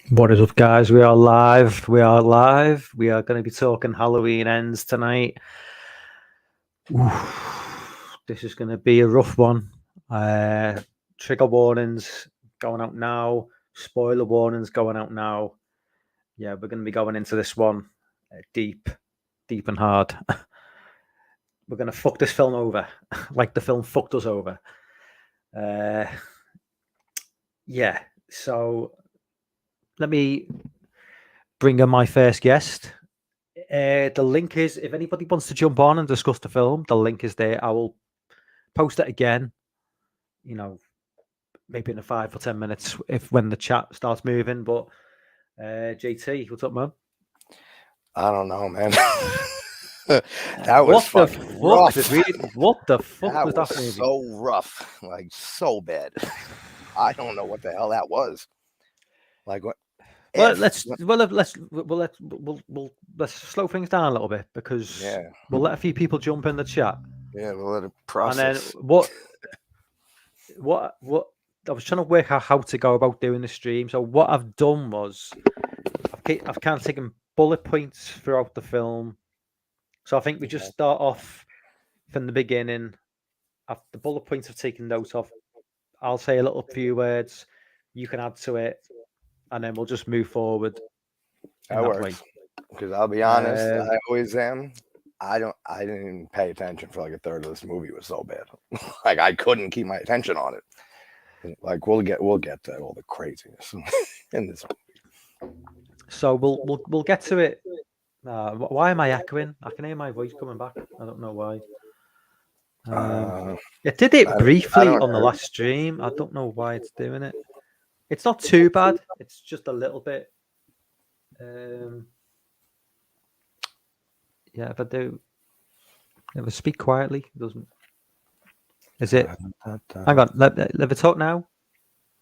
What is up, guys? We are live. We are live. We are going to be talking Halloween ends tonight. Oof, this is going to be a rough one. Trigger warnings going out now. Spoiler warnings going out now. Yeah, we're going to be going into this one deep and hard. We're going to fuck this film over like the film fucked us over. Yeah, so let me bring in my first guest. The link is, if anybody wants to jump on and discuss the film, the link is there. I will post it again, maybe in 5 or 10 minutes when the chat starts moving. But JT, what's up, man? I don't know, man. That was fucking rough. What the fuck That was that was movie? so rough, like so bad. I don't know what the hell that was. Like what? Well, let's slow things down a little bit because we'll let a few people jump in the chat. Yeah, we'll let it process. And then what I was trying to work out how to go about doing the stream. So what I've done was I've kind of taken bullet points throughout the film. So I think we just start off from the beginning. The bullet points I've taken notes of. I'll say a little few words. You can add to it, and then we'll just move forward. That works. Because I'll be honest, I always am. I didn't even pay attention for like a third of this movie. It was so bad. Like I couldn't keep my attention on it. Like we'll get to all the craziness in this movie. So we'll get to it. Why am I echoing? I can hear my voice coming back. I don't know why. It did it briefly on the last stream. I don't know why it's doing it. It's not too bad. It's just a little bit. Yeah, if I speak quietly, it doesn't. Is it? Hang on. Let it talk now.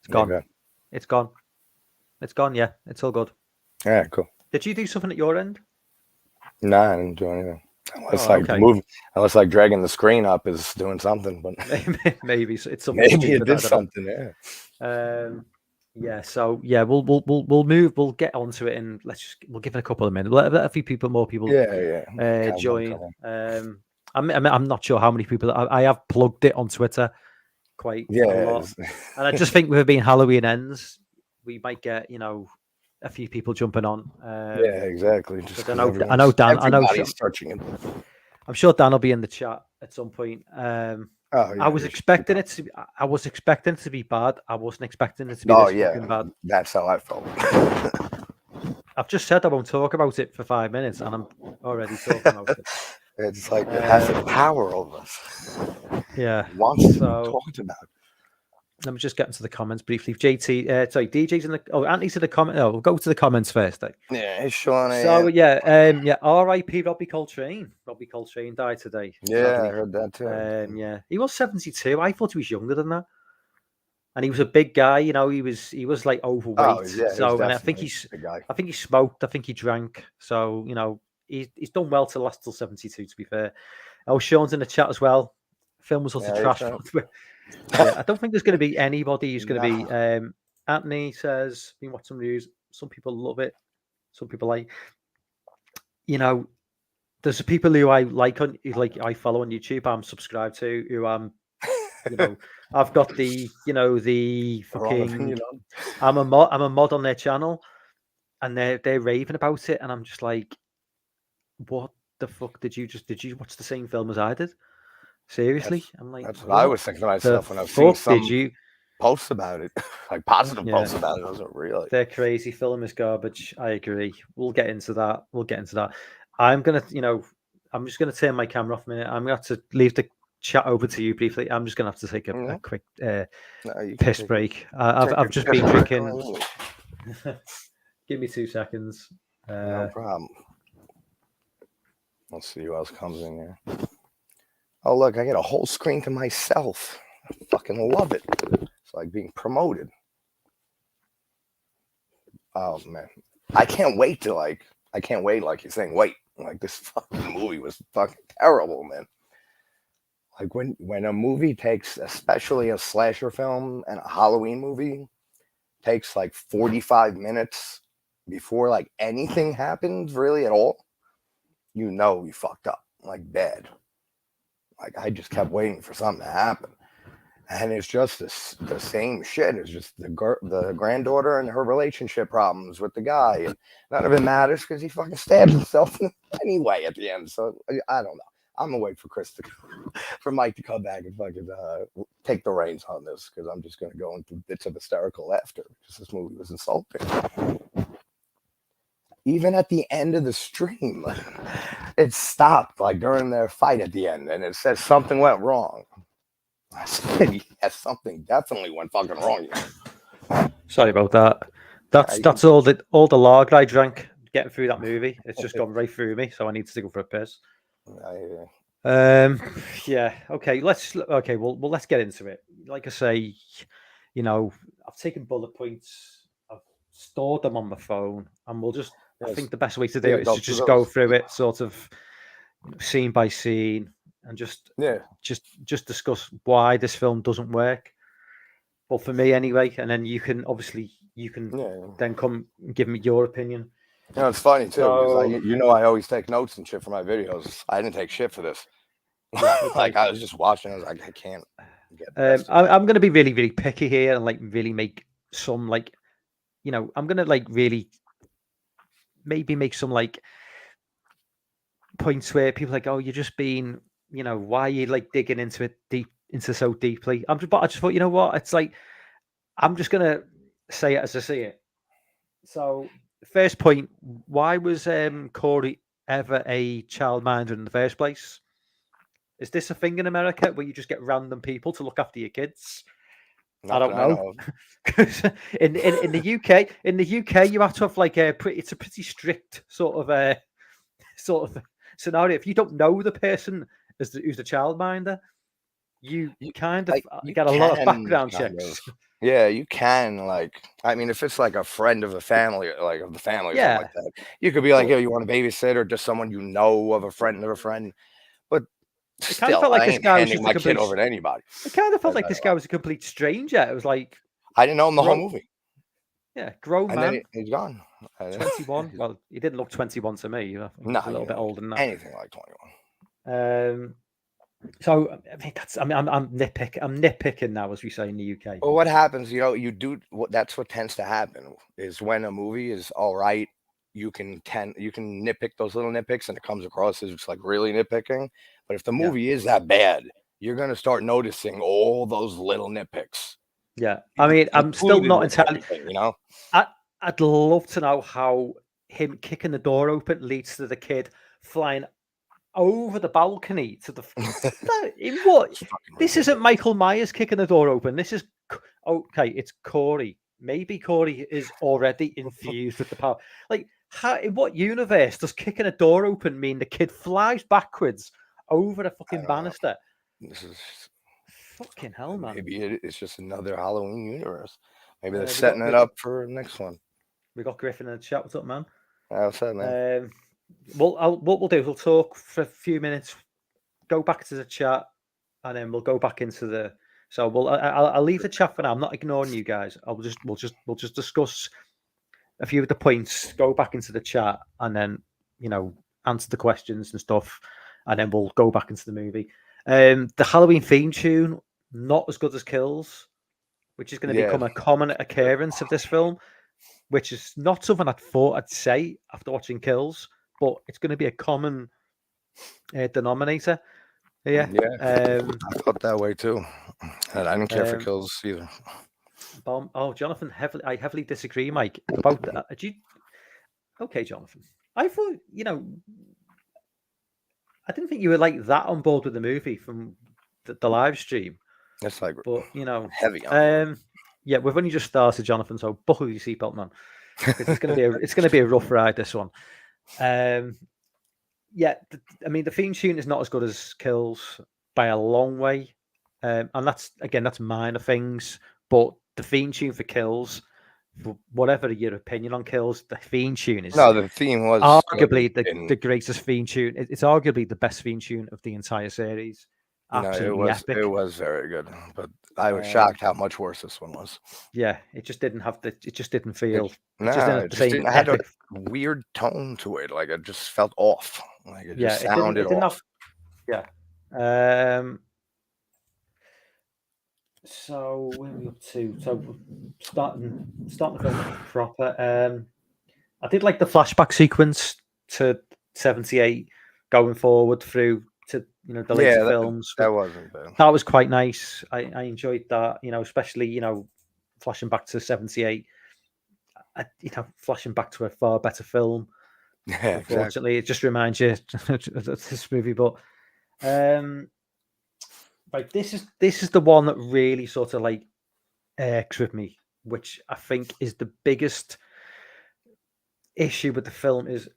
It's gone. Yeah, it's gone. It's gone. Yeah, it's all good. Yeah, cool. Did you do something at your end? No, I didn't do anything. Unless like dragging the screen up is doing something, but maybe it's something. Maybe it did something. Yeah. Yeah. So yeah, we'll move. We'll get onto it, and we'll give it a couple of minutes. Let a few more people. Join. I'm not sure how many people. I have plugged it on Twitter quite a lot, and I just think with it being Halloween ends, we might get a few people jumping on. Yeah, exactly. Just I know Dan. Everybody's searching it. I'm sure Dan will be in the chat at some point. I was expecting it to be. I was expecting it to be bad. I wasn't expecting it to be fucking bad. That's how I felt. I've just said I won't talk about it for 5 minutes, and I'm already talking about it. It's like it has the power over us. Yeah, it wants to be talked about. Let me just get into the comments briefly. DJ's in the. Oh, Anthony's in the comment. Oh, we'll go to the comments first. Yeah, Sean. So yeah. R.I.P. Robbie Coltrane. Robbie Coltrane died today. Yeah, I heard that too. Yeah, he was 72. I thought he was younger than that. And he was a big guy. He was like overweight. Oh, yeah, so and I think he smoked. I think he drank. So he's done well to last till 72. To be fair. Oh, Sean's in the chat as well. Film was also trash. Yeah, I don't think there's going to be anybody who's going to be. Anthony says, been watching reviews. Some people love it. Some people like. There's people who I I follow on YouTube. I'm subscribed to. Who I'm. I've got the fucking. I'm a mod on their channel, and they're raving about it, and I'm just like, what the fuck did you watch the same film as I did? Seriously, I'm like, that's what I was thinking to myself when I've seen some posts about it, like positive posts about it. I wasn't really. They're crazy. Film is garbage. I agree. We'll get into that. I'm just gonna turn my camera off a minute. I'm gonna have to leave the chat over to you briefly. I'm just gonna have to take a quick piss break. I've just been drinking. Give me 2 seconds. No problem. Let's see who else comes in here. Oh, look, I get a whole screen to myself. I fucking love it. It's like being promoted. Oh, man. I can't wait, like you're saying, wait. Like, this fucking movie was fucking terrible, man. Like, when a movie takes, especially a slasher film and a Halloween movie, takes like 45 minutes before like anything happens really at all, you know we fucked up like bad. Like I just kept waiting for something to happen, and it's just the same shit. It's just the granddaughter and her relationship problems with the guy, and none of it matters because he fucking stabbed himself anyway at the end. So I don't know. I'm gonna wait for for Mike to come back and fucking take the reins on this, because I'm just gonna go into bits of hysterical laughter because this movie was insulting. Even at the end of the stream, it stopped like during their fight at the end, and it says something went wrong. I said, yes, something definitely went fucking wrong. Sorry about that. That's all the lager I drank getting through that movie. It's just gone right through me, so I need to go for a piss. Yeah. Okay. Let's get into it. Like I say, you know, I've taken bullet points. I've stored them on my phone, and we'll just. Yes. I think the best way to do it is to just go through it, sort of scene by scene, and just discuss why this film doesn't work. Well, for me anyway, and then you can then come and give me your opinion. You know, it's funny too, because I always take notes and shit for my videos. I didn't take shit for this. Like I was just watching. I was like, I can't get. I'm going to be really, really picky here, and like really make some I'm going to like really maybe make some like points where people are like, oh, you're just being, why are you like digging into it so deeply? But I just thought, you know what? It's like I'm just gonna say it as I see it. So, first point: why was Corey ever a childminder in the first place? Is this a thing in America where you just get random people to look after your kids? I don't know. Because in the UK, you have to have like it's a pretty strict sort of scenario. If you don't know the person who's the childminder, you kind of get a lot of background checks. Yeah, you can, like, I mean, if it's like a friend of the family, like of the family, or something like that, you could be like, yo, you want a babysitter, just someone you know of a friend of a friend. But it kind of felt like this guy was just my kid over to anybody. It kind of felt like this guy was a complete stranger. It was like I didn't know him the whole movie. Yeah, grown man. Then he's gone. 21. Well, he didn't look 21 to me. No, a little bit older than that. Anything like 21. So I mean, I'm nitpicking now, as we say in the UK. Well, what happens, that's what tends to happen is when a movie is all right, you can nitpick those little nitpicks, and it comes across as just like really nitpicking. But if the movie is that bad, you're gonna start noticing all those little nitpicks. Yeah, I mean, I'm still not entirely. I'd love to know how him kicking the door open leads to the kid flying over the balcony to the. In what? This isn't Michael Myers kicking the door open. This is okay. It's Corey. Maybe Corey is already infused with the power. Like, in what universe does kicking a door open mean the kid flies backwards over the fucking banister? This is fucking hell, man. Maybe it's just another Halloween universe. Maybe they're setting it up for the next one. We got Griffin in the chat. What's up, man? What's up, man? What we'll do is we'll talk for a few minutes, go back to the chat, and then we'll go back into the. So I'll leave the chat for now. I'm not ignoring you guys. We'll just discuss a few of the points, go back into the chat, and then answer the questions and stuff, and then we'll go back into the movie. The Halloween theme tune, not as good as Kills, which is going to become a common occurrence of this film, which is not something I thought I'd say after watching Kills, but it's going to be a common denominator. Yeah. I thought that way too. And I didn't care for Kills either. Jonathan, I heavily disagree, Mike, about that. Okay, Jonathan. I thought, I didn't think you were like that on board with the movie from the live stream. That's like, but heavy. Yeah, we've only just started, Jonathan. So buckle your seatbelt, man. It's going to be a rough ride, this one. I mean, the theme tune is not as good as Kills by a long way, and that's minor things. But the theme tune for Kills, whatever your opinion on Kills, the theme tune is the theme was arguably the greatest theme tune. It's arguably the best theme tune of the entire series. absolutely epic. It was very good, but I was shocked how much worse this one was. Yeah, it just didn't have the. It just didn't feel. No, it just didn't have it the just same didn't have a epic. weird tone to it. Like it just felt off. Like it Yeah, just it didn't. sounded It didn't off. have. Yeah. So where are we up to? So starting the film proper. I did like the flashback sequence to 78 going forward through to the later Yeah, films. that wasn't bad. That was quite nice. I enjoyed that, especially flashing back to 78. Flashing back to a far better film. Yeah, Unfortunately, it just reminds you of this movie. But like this is the one that really sort of like irks with me, which I think is the biggest issue with the film. Is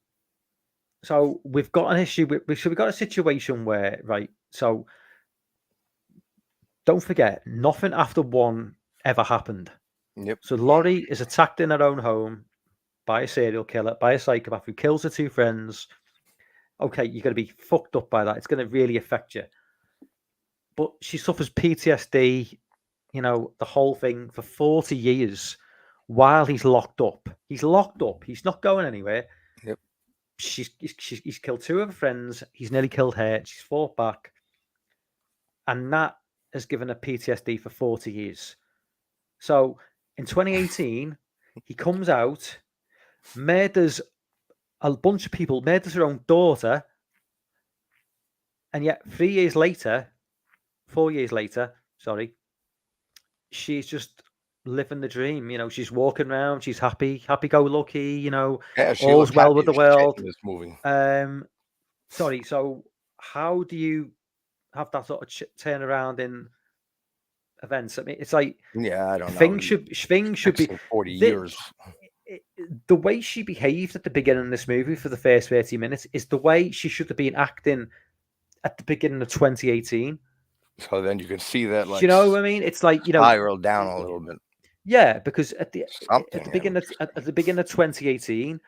so we've got an issue with we've got a situation where, right, so don't forget, nothing after one ever happened. Yep. So Laurie is attacked in her own home by a serial killer, by a psychopath who kills her two friends. Okay, you're going to be fucked up by that. It's going to really affect you. But she suffers PTSD, the whole thing for 40 years while he's locked up. He's locked up. He's not going anywhere. Yep. He's killed two of her friends. He's nearly killed her. She's fought back. And that has given her PTSD for 40 years. So in 2018, he comes out, murders a bunch of people, murders her own daughter. And yet 4 years later, she's just living the dream. She's walking around, she's happy-go-lucky, Yeah, she all's looked well happy with the as shit world. in this movie. So how do you have that sort of turn around in events? I mean, it's like, yeah, I don't know. Things should be 40 years. The way she behaved at the beginning of this movie for the first 30 minutes is the way she should have been acting at the beginning of 2018. So then you can see that, like, Do you know what I mean? It's like, spiral down a little bit. Yeah, because at the Something. beginning of 2018,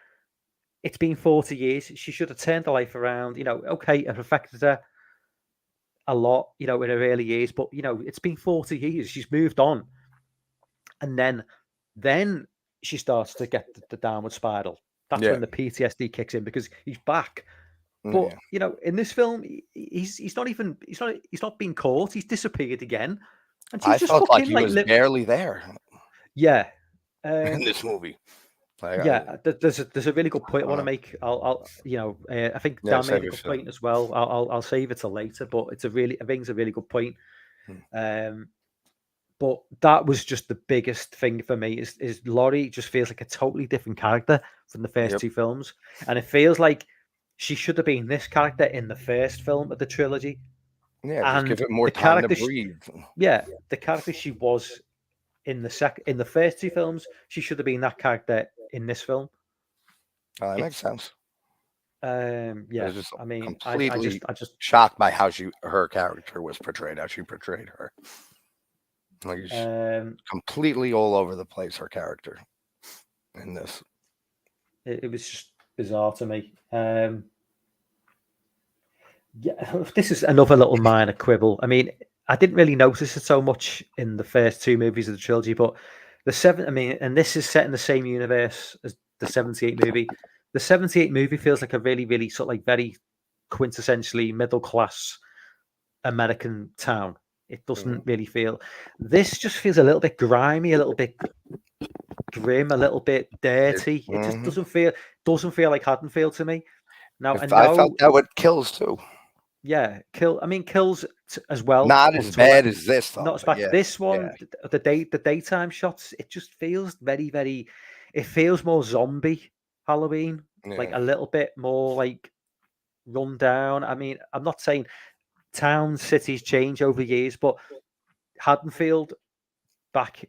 it's been 40 years. She should have turned her life around. Okay, it affected her a lot, in her early years, but it's been 40 years. She's moved on, and then she starts to get the downward spiral. That's when the PTSD kicks in because he's back. But in this film, he's not being caught. He's disappeared again, and she's I just felt like fucking he was barely there. Yeah, in this movie. Like, there's a really good point I want to make. I think Dan made a good point as well. I'll save it till later, but I think it's a really good point. But that was just the biggest thing for me is Laurie just feels like a totally different character from the first two films, and it feels like she should have been this character in the first film of the trilogy. Yeah, just give it more time to breathe. The character she was in the first two films, she should have been that character in this film. That makes sense. I mean, completely I just shocked by how her character was portrayed, how she portrayed her. Like completely all over the place, her character in this. It was just bizarre to me. This is another little minor quibble. I mean, I didn't really notice it so much in the first two movies of the trilogy, but and this is set in the same universe as the 78 movie. The 78 movie feels like a really, really sort of like very quintessentially middle class American town. It doesn't really feel. This just feels a little bit grimy, a little bit grim, a little bit dirty. It just doesn't feel like Haddonfield to me. Now I felt that with Kills too. Yeah, Kills as well. Not as bad as this, though. Not as bad. Yeah, this one, the daytime shots, it just feels very, very. It feels more zombie Halloween, like a little bit more like run down. I mean, I'm not saying towns, cities change over years, but Haddonfield back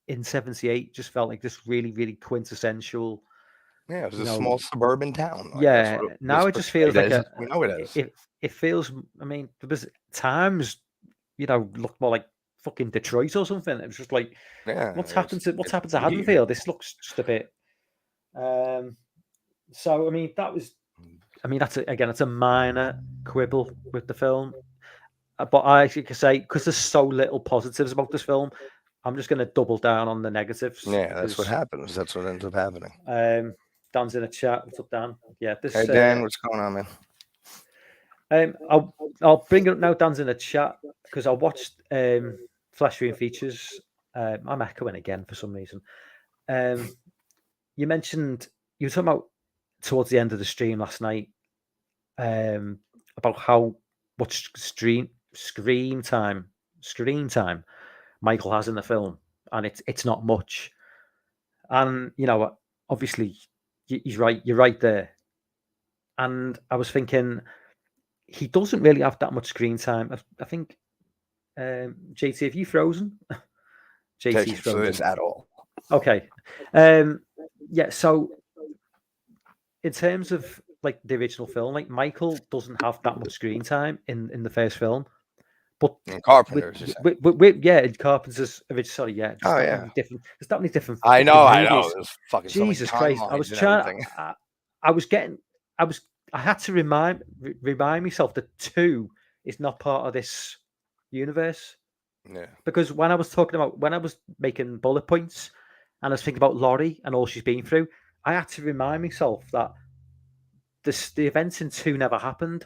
in 78 just felt like this really, really quintessential. Yeah, it was a small suburban town. Like now it just feels like we know it is. It feels. I mean, there was times, looked more like fucking Detroit or something. It was just like, what's happened to Haddonfield? This looks just a bit. So I mean, that's it's a minor quibble with the film. but I can say because there's so little positives about this film, I'm just going to double down on the negatives. Yeah, that's what happens. That's what ends up happening. Dan's in a chat. What's up, Dan? Yeah, this. Hey, Dan, what's going on, man? I'll bring it up now. Dan's in a chat because I watched Flash Room Features. I'm echoing again for some reason. You mentioned you were talking about towards the end of the stream last night about how much screen time Michael has in the film, and it's not much. And obviously, he's right. You're right there. And I was thinking, he doesn't really have that much screen time. I think, JT, have you frozen? JT's frozen at all. Okay. Yeah. So, in terms of like the original film, like Michael doesn't have that much screen time in the first film. But Carpenter's, Carpenter's original. Sorry, yeah. Different. There's that many different. I know. There's fucking Jesus Christ! I was trying. I had to remind myself that 2 is not part of this universe. Yeah. Because when I was making bullet points and I was thinking about Laurie and all she's been through, I had to remind myself that the events in 2 never happened.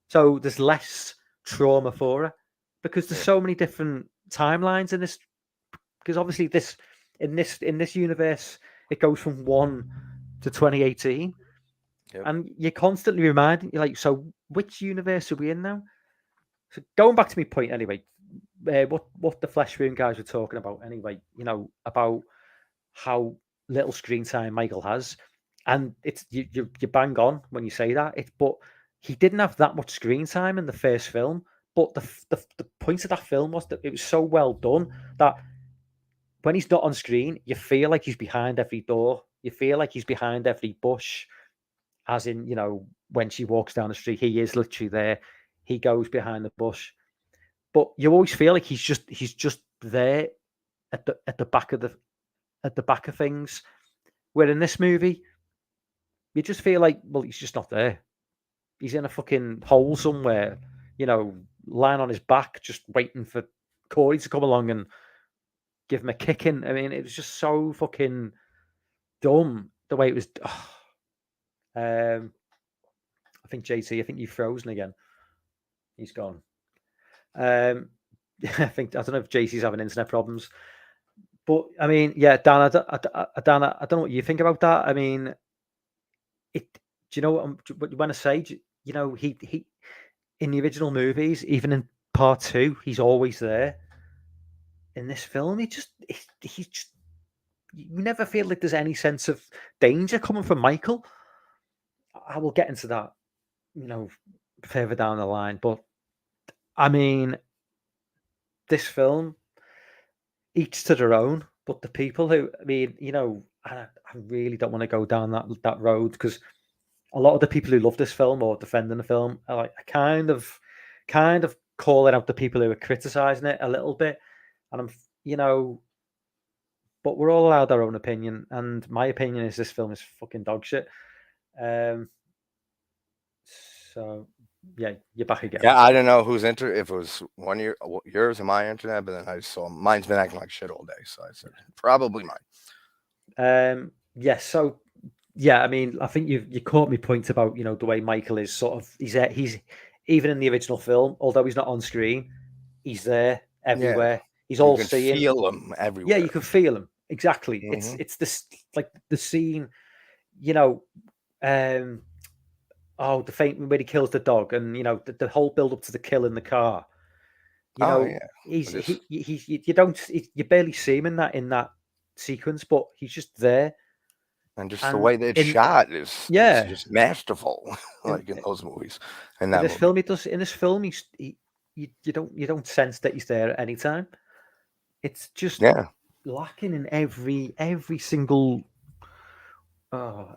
So there's less trauma for her because there's so many different timelines in this. Because obviously in this universe, it goes from 1 to 2018. Yep. And you're constantly reminding you, like, so which universe are we in now? So going back to my point anyway, what the Flesh Room guys were talking about anyway, about how little screen time Michael has, and it's you bang on when you say that. But he didn't have that much screen time in the first film. But the point of that film was that it was so well done that when he's not on screen, you feel like he's behind every door. You feel like he's behind every bush. As in, when she walks down the street, he is literally there. He goes behind the bush, but you always feel like he's just there at the back of things. Where in this movie, you just feel like, well, he's just not there. He's in a fucking hole somewhere, lying on his back, just waiting for Corey to come along and give him a kicking. I mean, it was just so fucking dumb the way it was. I think JT, you've frozen again. He's gone. I don't know if JT's having internet problems, but I mean, yeah, Dan, I don't know what you think about that. I mean, do you know what you want to say? He in the original movies, even in part 2, he's always there. In this film, he's just you never feel like there's any sense of danger coming from Michael. I will get into that, further down the line. But I mean, this film, each to their own. But the people who, I mean, I really don't want to go down that road because a lot of the people who love this film or defending the film are like kind of calling out the people who are criticizing it a little bit. And I'm, but we're all allowed our own opinion. And my opinion is this film is fucking dog shit. So yeah, you're back again. Yeah, I don't know whose if it was yours or my internet, but then I saw mine's been acting like shit all day, so I said probably mine. Yeah, so yeah, I mean, I think you caught me point about the way Michael is sort of he's even in the original film, although he's not on screen, he's there everywhere. Yeah. He's all seeing. You can feel him everywhere. Yeah, you can feel him exactly. Mm-hmm. It's this like the scene, the faint where he kills the dog, and the whole build up to the kill in the car. You barely see him in that sequence, but he's just there. And just the way that it's shot is just masterful, like in those movies. And in this film, you don't sense that he's there at any time. It's just lacking in every single. So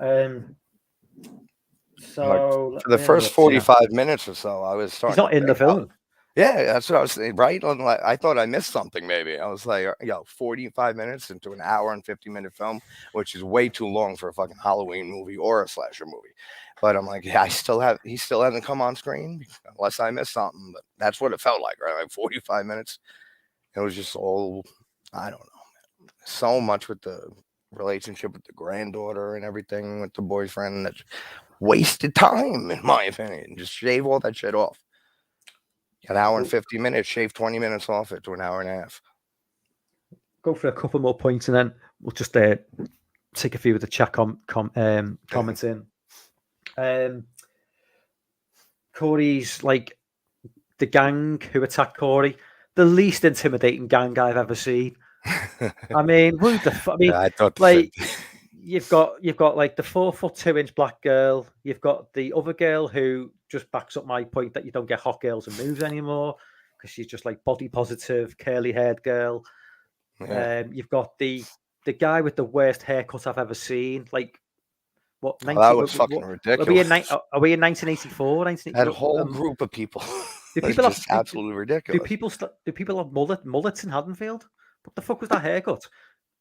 for the first 45 minutes or so, I was starting. He's not in the film. Yeah, that's what I was saying, right? I thought I missed something maybe. I was like, 45 minutes into an hour and 50-minute film, which is way too long for a fucking Halloween movie or a slasher movie. But I'm like, yeah, he still hasn't come on screen unless I missed something. But that's what it felt like, right? Like 45 minutes. It was just all, I don't know, so much with the relationship with the granddaughter and everything with the boyfriend. That's wasted time, in my opinion. Just shave all that shit off. An hour and 50 minutes, shave 20 minutes off it to an hour and a half. Go for a couple more points and then we'll just take a few of the chat comments in. Corey's like the gang who attacked Corey, the least intimidating gang I've ever seen. I mean, who the fuck? I mean, I thought like you've got like the 4'2" black girl. You've got the other girl who just backs up my point that you don't get hot girls and moves anymore because she's just like body positive, curly haired girl. Yeah. You've got the guy with the worst haircut I've ever seen. Like what? That was fucking ridiculous. Are we in 1984? That whole group of people. Do people just absolutely ridiculous. Do people have mullets in Haddonfield? What the fuck was that haircut?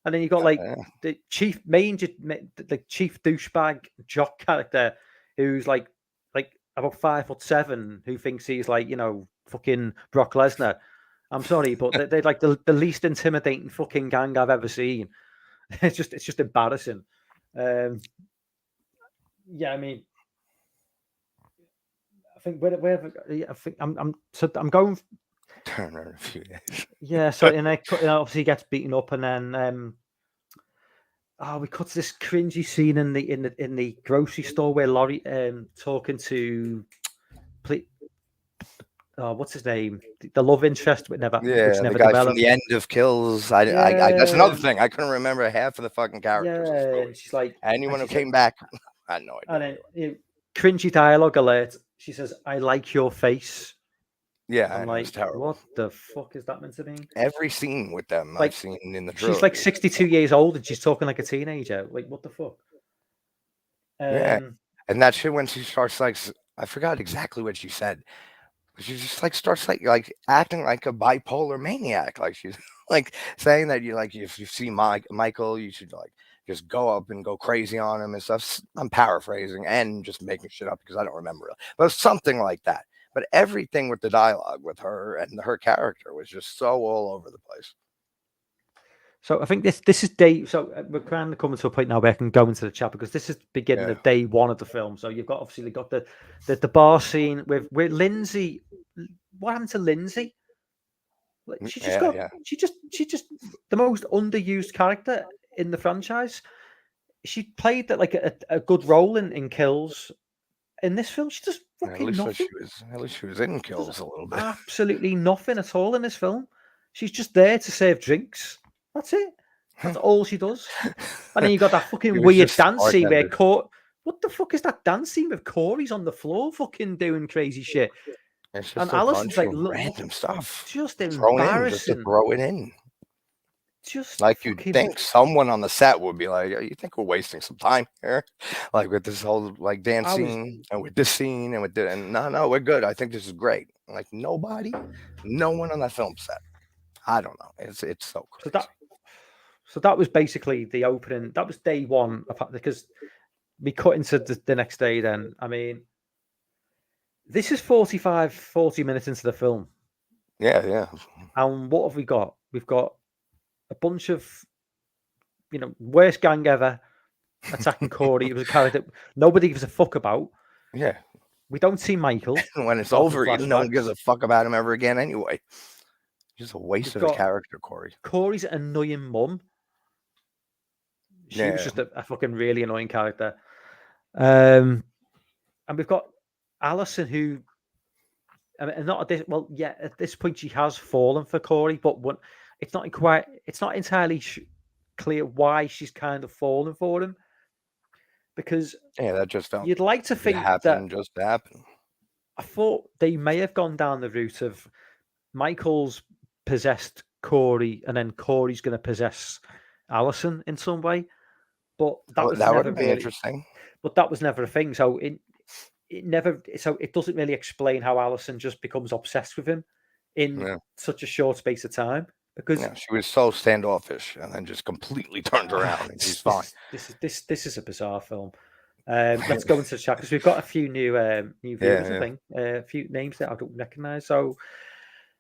And then you got like the chief douchebag jock character who's like about 5'7", who thinks he's like fucking Brock Lesnar. I'm sorry, but they're like the least intimidating fucking gang I've ever seen. It's just embarrassing. Yeah, I mean, I think I think I'm going. Turner a few days. Yeah, so and then obviously he gets beaten up, and then we cut to this cringy scene in the grocery store where Laurie talking to what's his name, the love interest, which never the guy developed. from the end of Kills. I that's another thing. I couldn't remember half of the fucking characters. Yeah, and she's like, anyone who came back, I had no idea. And then cringy dialogue alert. She says, "I like your face." Yeah, I'm like, what the fuck is that meant to mean? Every scene with them I've seen in the trilogy. She's like 62 years old and she's talking like a teenager. Like, what the fuck? Yeah, and that shit when she starts like, I forgot exactly what she said. She just like starts like acting like a bipolar maniac. Like she's like saying that if you see Michael, you should like just go up and go crazy on him and stuff. I'm paraphrasing and just making shit up because I don't remember it, but something like that. But everything with the dialogue with her and her character was just so all over the place. So I think this is day. So we're kind of coming to a point now where I can go into the chat because this is the beginning of day one of the film. So you've obviously got the bar scene with Lindsay. What happened to Lindsay? Like, she just the most underused character in the franchise. She played like a good role in Kills. In this film, she does fucking nothing. At least she was in Kills a little bit. Absolutely nothing at all in this film. She's just there to serve drinks. That's it. That's all she does. And then you got that fucking weird dance scene where what the fuck is that dance scene with Corey's on the floor fucking doing crazy shit? It's just and Alison's like random stuff. Just embarrassing. Just to throw it in. Just like you'd think someone on the set would be like, you think we're wasting some time here? Like with this whole like dance scene and with this scene and no, we're good. I think this is great. Like no one on that film set. I don't know. It's so crazy. So that was basically the opening. That was day one because we cut into the next day then. I mean, this is 40 minutes into the film. Yeah. And what have we got? We've got a bunch of, worst gang ever attacking Corey. It was a character nobody gives a fuck about. Yeah. We don't see Michael. When it's over, no one gives a fuck about him ever again anyway. Just a waste of a character, Corey. Corey's annoying mum. She was just a fucking really annoying character. And we've got Alison who, at this point she has fallen for Corey, but it's not entirely clear why she's kind of fallen for him. Because that just felt you'd like to think that just happened. I thought they may have gone down the route of Michael's possessed Corey, and then Corey's going to possess Alison in some way. But that would have been interesting. But that was never a thing. So it never. So it doesn't really explain how Alison just becomes obsessed with him. in such a short space of time. Because she was so standoffish and then just completely turned around and she's fine. This is a bizarre film. Let's go into the chat because we've got a few new viewers. I think a few names that I don't recognise. So,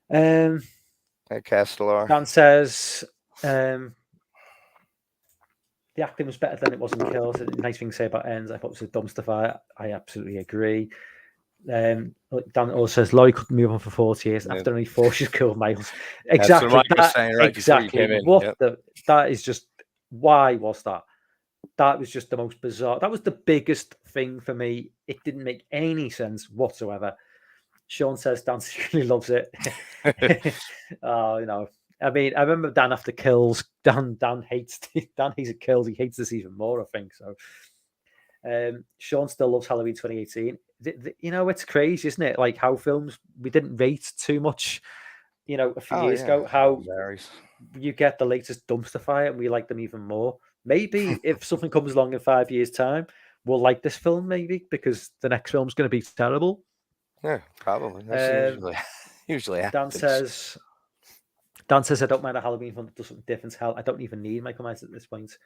hey, Castellar. Dan says the acting was better than it was in Kills. Nice thing to say about Ends. I thought it was a dumpster fire. I absolutely agree. Dan also says Laurie couldn't move on for 40 years after only 4 she's killed Miles. Exactly. That's what Mike was saying right before you came in. What that is just, why was that? That was just the most bizarre. That was the biggest thing for me. It didn't make any sense whatsoever. Sean says Dan secretly loves it. I mean, I remember Dan after Kills. Dan hates it. Kills. He hates this even more, I think. So, Sean still loves Halloween 2018. It's crazy, isn't it? Like how films we didn't rate too much. A few years ago, how you get the latest dumpster fire and we like them even more. Maybe if something comes along in 5 years' time, we'll like this film. Maybe because the next film's going to be terrible. Yeah, probably. That's usually happens. Dan says I don't mind a Halloween film that does something different. Hell, I don't even need Michael Myers at this point.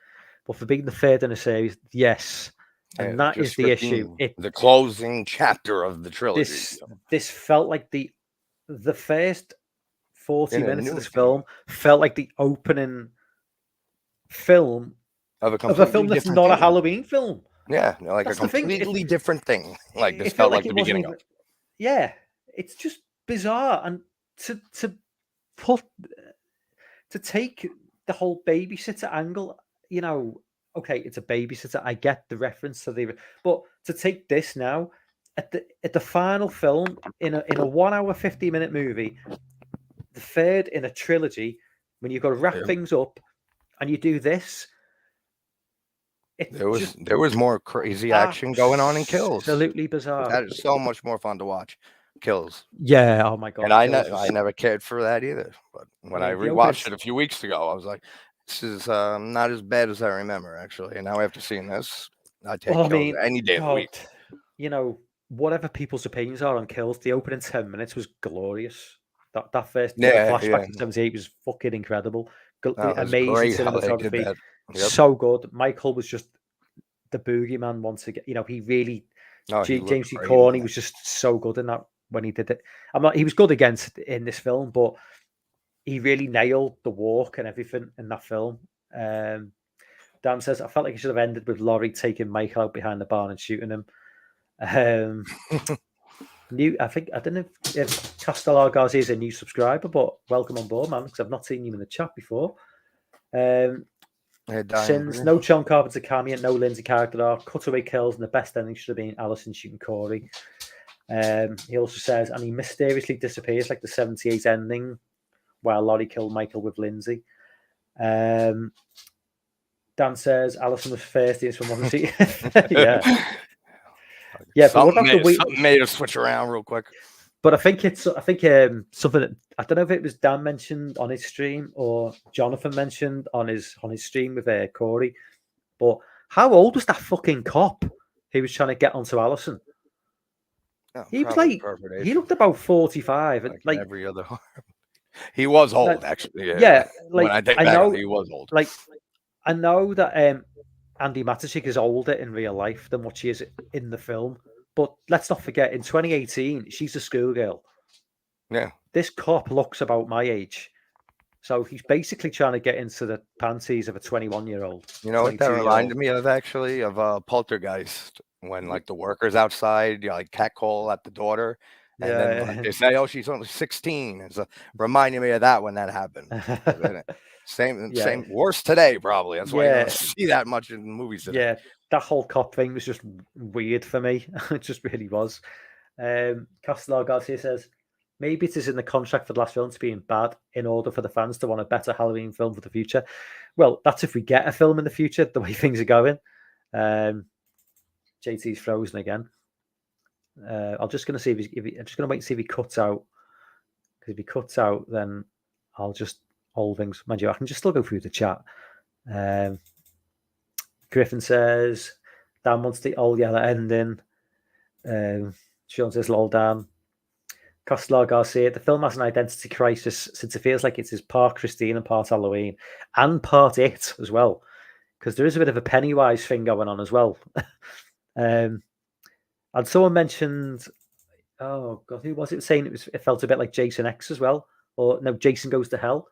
But for being the third in a series, yes. And that is the issue. The closing chapter of the trilogy. This felt like the first 40 minutes of this film felt like the opening film of a film that's not a Halloween film. Yeah, like a completely different thing. Like this felt like the beginning of it. Yeah, it's just bizarre. And to take the whole babysitter angle, okay, it's a babysitter. I get the reference to but to take this now at the final film in a 1 hour 50-minute movie, the third in a trilogy, when you've got to wrap things up, and you do this. There was more crazy action going on in Kills. Absolutely bizarre. That is so much more fun to watch. Kills. Yeah. Oh my god. And I never cared for that either. But when I rewatched it a few weeks ago, I was like, this is not as bad as I remember, actually. And now after seeing this, I take Kills any day of the week. Whatever people's opinions are on Kills, the opening 10 minutes was glorious. That first flashback in 78 was fucking incredible. Amazing cinematography. So good. Michael was just the boogeyman once again. He really James C. Corney was just so good in that when he did it. He was good in this film, but he really nailed the walk and everything in that film. Dan says, I felt like it should have ended with Laurie taking Mike out behind the barn and shooting him. I don't know if Castellar Garcia is a new subscriber, but welcome on board, man, because I've not seen you in the chat before. Since no John Carpenter cameo, no Lindsay character arc, cutaway kills, and the best ending should have been Allison shooting Corey. He also says, and he mysteriously disappears like the 78 ending while Laurie killed Michael with Lindsay. Dan says Allison was thirsty and someone see. Yeah, something made us switch around real quick. But I think something that, I don't know if it was Dan mentioned on his stream or Jonathan mentioned on his stream with Corey. But how old was that fucking cop who was trying to get onto Allison? He was like, he looked about 45. Like every other horror. He was old, actually. Yeah, like when I think back, he was old. Like I know that Andy Matuschik is older in real life than what she is in the film. But let's not forget, in 2018, she's a schoolgirl. Yeah. This cop looks about my age. So he's basically trying to get into the panties of a 21-year-old. You know what that reminded me of, actually? Of Poltergeist. When, like, the workers outside, like, catcall at the daughter. And then like, they say, oh, she's only 16. It's reminding me of that when that happened. Same, worse today, probably. That's why you don't see that much in movies today. Yeah, that whole cop thing was just weird for me. It just really was. Castellar Garcia says, maybe it is in the contract for the last film to be bad in order for the fans to want a better Halloween film for the future. Well, that's if we get a film in the future, the way things are going. JT's frozen again. I'm just going to see if I'm just going to wait and see if he cuts out. Because if he cuts out, then I'll just hold things. Mind you, I can just still go through the chat. Griffin says, Dan wants the old yellow ending. Sean says, lol, Dan. Costello Garcia, the film has an identity crisis since it feels like it's part Christine and part Halloween and part It as well, because there is a bit of a Pennywise thing going on as well. And someone mentioned, oh God, who was it saying it felt a bit like Jason X as well, or no, Jason Goes to Hell.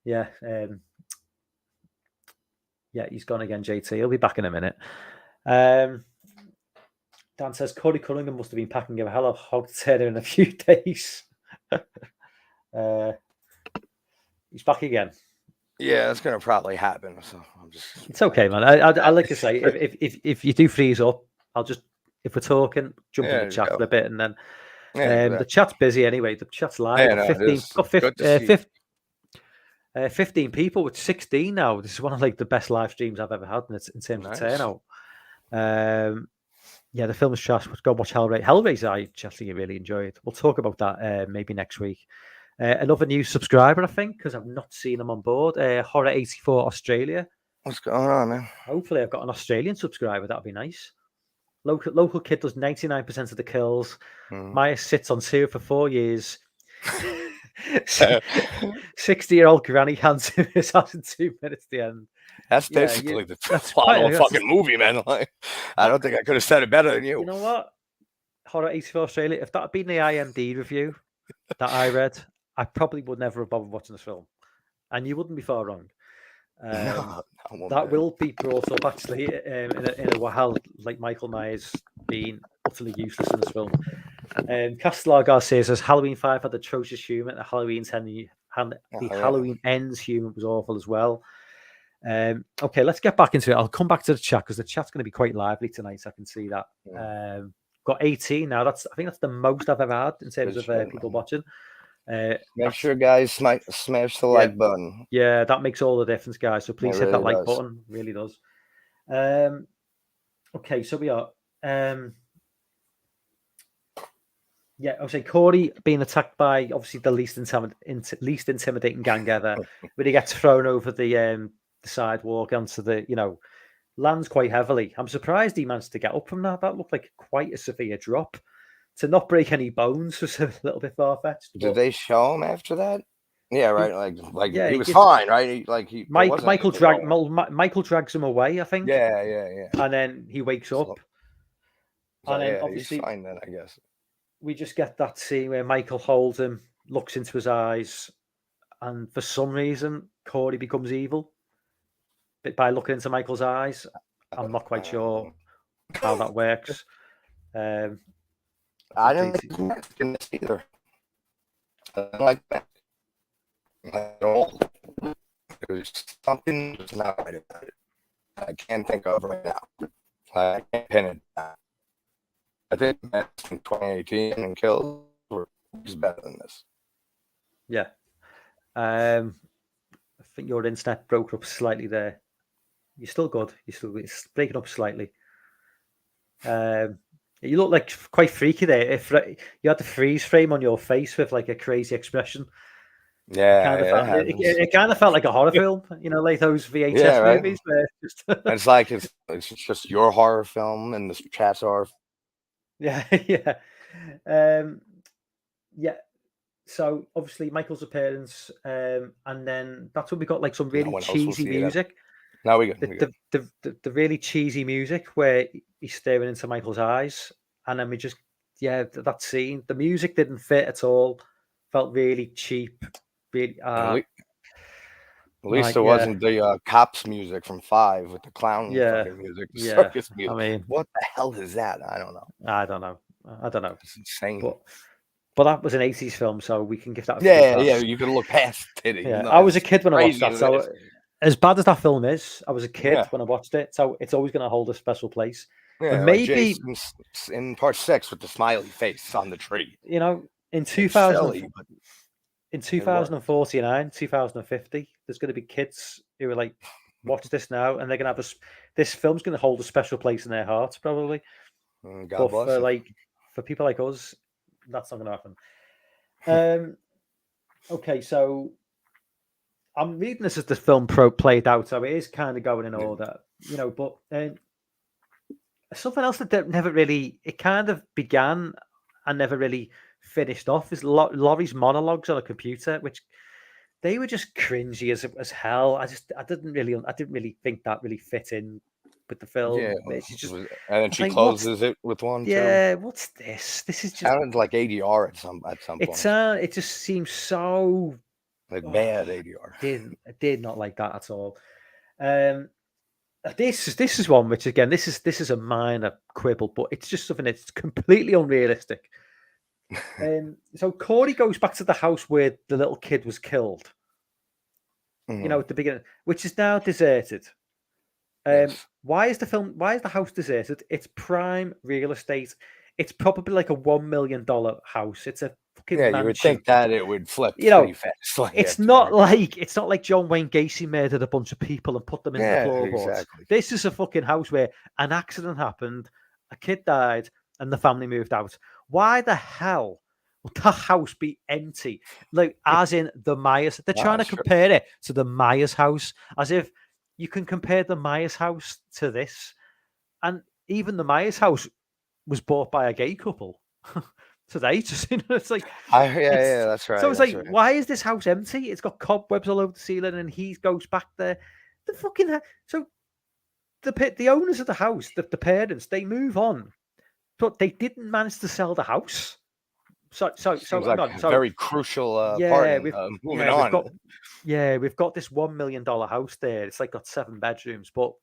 Yeah, yeah, he's gone again. JT, he'll be back in a minute. Dan says Corey Cunningham must have been packing a hell of a hog turner in a few days. He's back again. Yeah, that's gonna probably happen. So it's okay, man. I like to say if you do freeze up, I'll just, if we're talking, jump in the chat for a bit, and then the chat's busy anyway. The chat's live. Got 15 people with 16 now. This is one of like the best live streams I've ever had in terms of turnout. Yeah, the film is trash. Go watch Hellraiser. Hellraiser, I actually really enjoyed. We'll talk about that maybe next week. Another new subscriber, I think, because I've not seen them on board. Horror84 Australia. What's going on, man? Hopefully, I've got an Australian subscriber. That'd be nice. Local kid does 99% of the kills. Maya sits on 2 for 4 years. 60-year-old granny hands him his house in 2 minutes at the end. That's basically the plot of a fucking movie, man. Like, I don't think I could have said it better than you. You know what? Horror84 Australia, if that had been the IMDb review that I read, I probably would never have bothered watching this film. And you wouldn't be far wrong. That will be brought up actually in a while, like Michael Myers being utterly useless in this film. Castellar Garcia says Halloween 5 had atrocious humor. The Halloween Ends humor was awful as well. Okay, let's get back into it. I'll come back to the chat because the chat's going to be quite lively tonight. I can see that. Got 18 now. I think that's the most I've ever had in terms of people watching. Make sure, guys, smash the like button. Yeah, that makes all the difference, guys. So please hit that like button. It really does. Okay, so we are. Yeah, I was saying Corey being attacked by obviously the least intimidating gang ever, but he gets thrown over the sidewalk onto the, lands quite heavily. I'm surprised he managed to get up from that. That looked like quite a severe drop. To not break any bones was a little bit far-fetched. Did they show him after that? Yeah, right. Like he was fine, right? Michael drags him away, I think. Yeah. And then he wakes up. And then obviously, he's fine then, I guess. We just get that scene where Michael holds him, looks into his eyes, and for some reason, Corey becomes evil. But by looking into Michael's eyes, I'm not quite sure how that works. I didn't think Mexican either. I didn't like that at all. There's something that's not right about it. I can't think of right now. I can't pin it down. I think Mets in 2018 and Kills were better than this. Yeah. I think your internet broke up slightly there. You're still good. It's breaking up slightly. You look like quite freaky there. If you had the freeze frame on your face with like a crazy expression. Yeah, it kind of felt like a horror film, like those VHS movies. Where it's like it's just your horror film and the chat's horror. Yeah. So obviously Michael's appearance, and then that's when we got like some really cheesy music. No, we good. The really cheesy music where he's staring into Michael's eyes, and then we just that scene. The music didn't fit at all. Felt really cheap. Really, at least it wasn't the cops music from 5 with the clown fucking music, the circus music. I mean, what the hell is that? I don't know. It's insane. But that was an 80s film, so we can give that. You can look past it. Yeah. I was a kid when I watched that, so as bad as that film is, I was a kid when I watched it, so it's always going to hold a special place. Yeah, maybe like in part 6 with the smiley face on the tree. In 2049, 2050, there's going to be kids who are like, watch this now, and they're going to have this film's going to hold a special place in their hearts, probably. God bless for people like us, that's not going to happen. Okay, so I'm reading this as the film played out, so it is kind of going in order, but something else that never really, it kind of began and never really finished off is Laurie's monologues on a computer, which they were just cringy as hell. I didn't really think that really fit in with the film. Yeah, It's just, and then she like, closes it with one too. yeah, what's this? This is just Sounded like ADR at some point. it just seems so Like bad ADR. I did not like that at all. This is one which, again, this is a minor quibble, but it's just something that's completely unrealistic. So Corey goes back to the house where the little kid was killed. Mhm. At the beginning, which is now deserted. Yes. Why is the house deserted? It's prime real estate. It's probably like a $1 million house. It's a fucking Yeah, mansion. you would think that it would flip You know, pretty fast. Like it's after not like John Wayne Gacy murdered a bunch of people and put them in the Yeah, floorboards. exactly. This is a fucking house where an accident happened, a kid died, and the family moved out. Why the hell would the house be empty? Like, as in the Myers. They're trying to Sure. compare it to the Myers house, as if you can compare the Myers house to this. And even the Myers house was bought by a gay couple. Today, just it's like, yeah, that's right. so it's that's like, right. why is this house empty? It's got cobwebs all over the ceiling, and he goes back there. The fucking so the owners of the house, the parents, they move on, but they didn't manage to sell the house. So Seems hang like on. a So very crucial part yeah, in moving on. we've got this $1 million house there. It's like got 7 bedrooms, but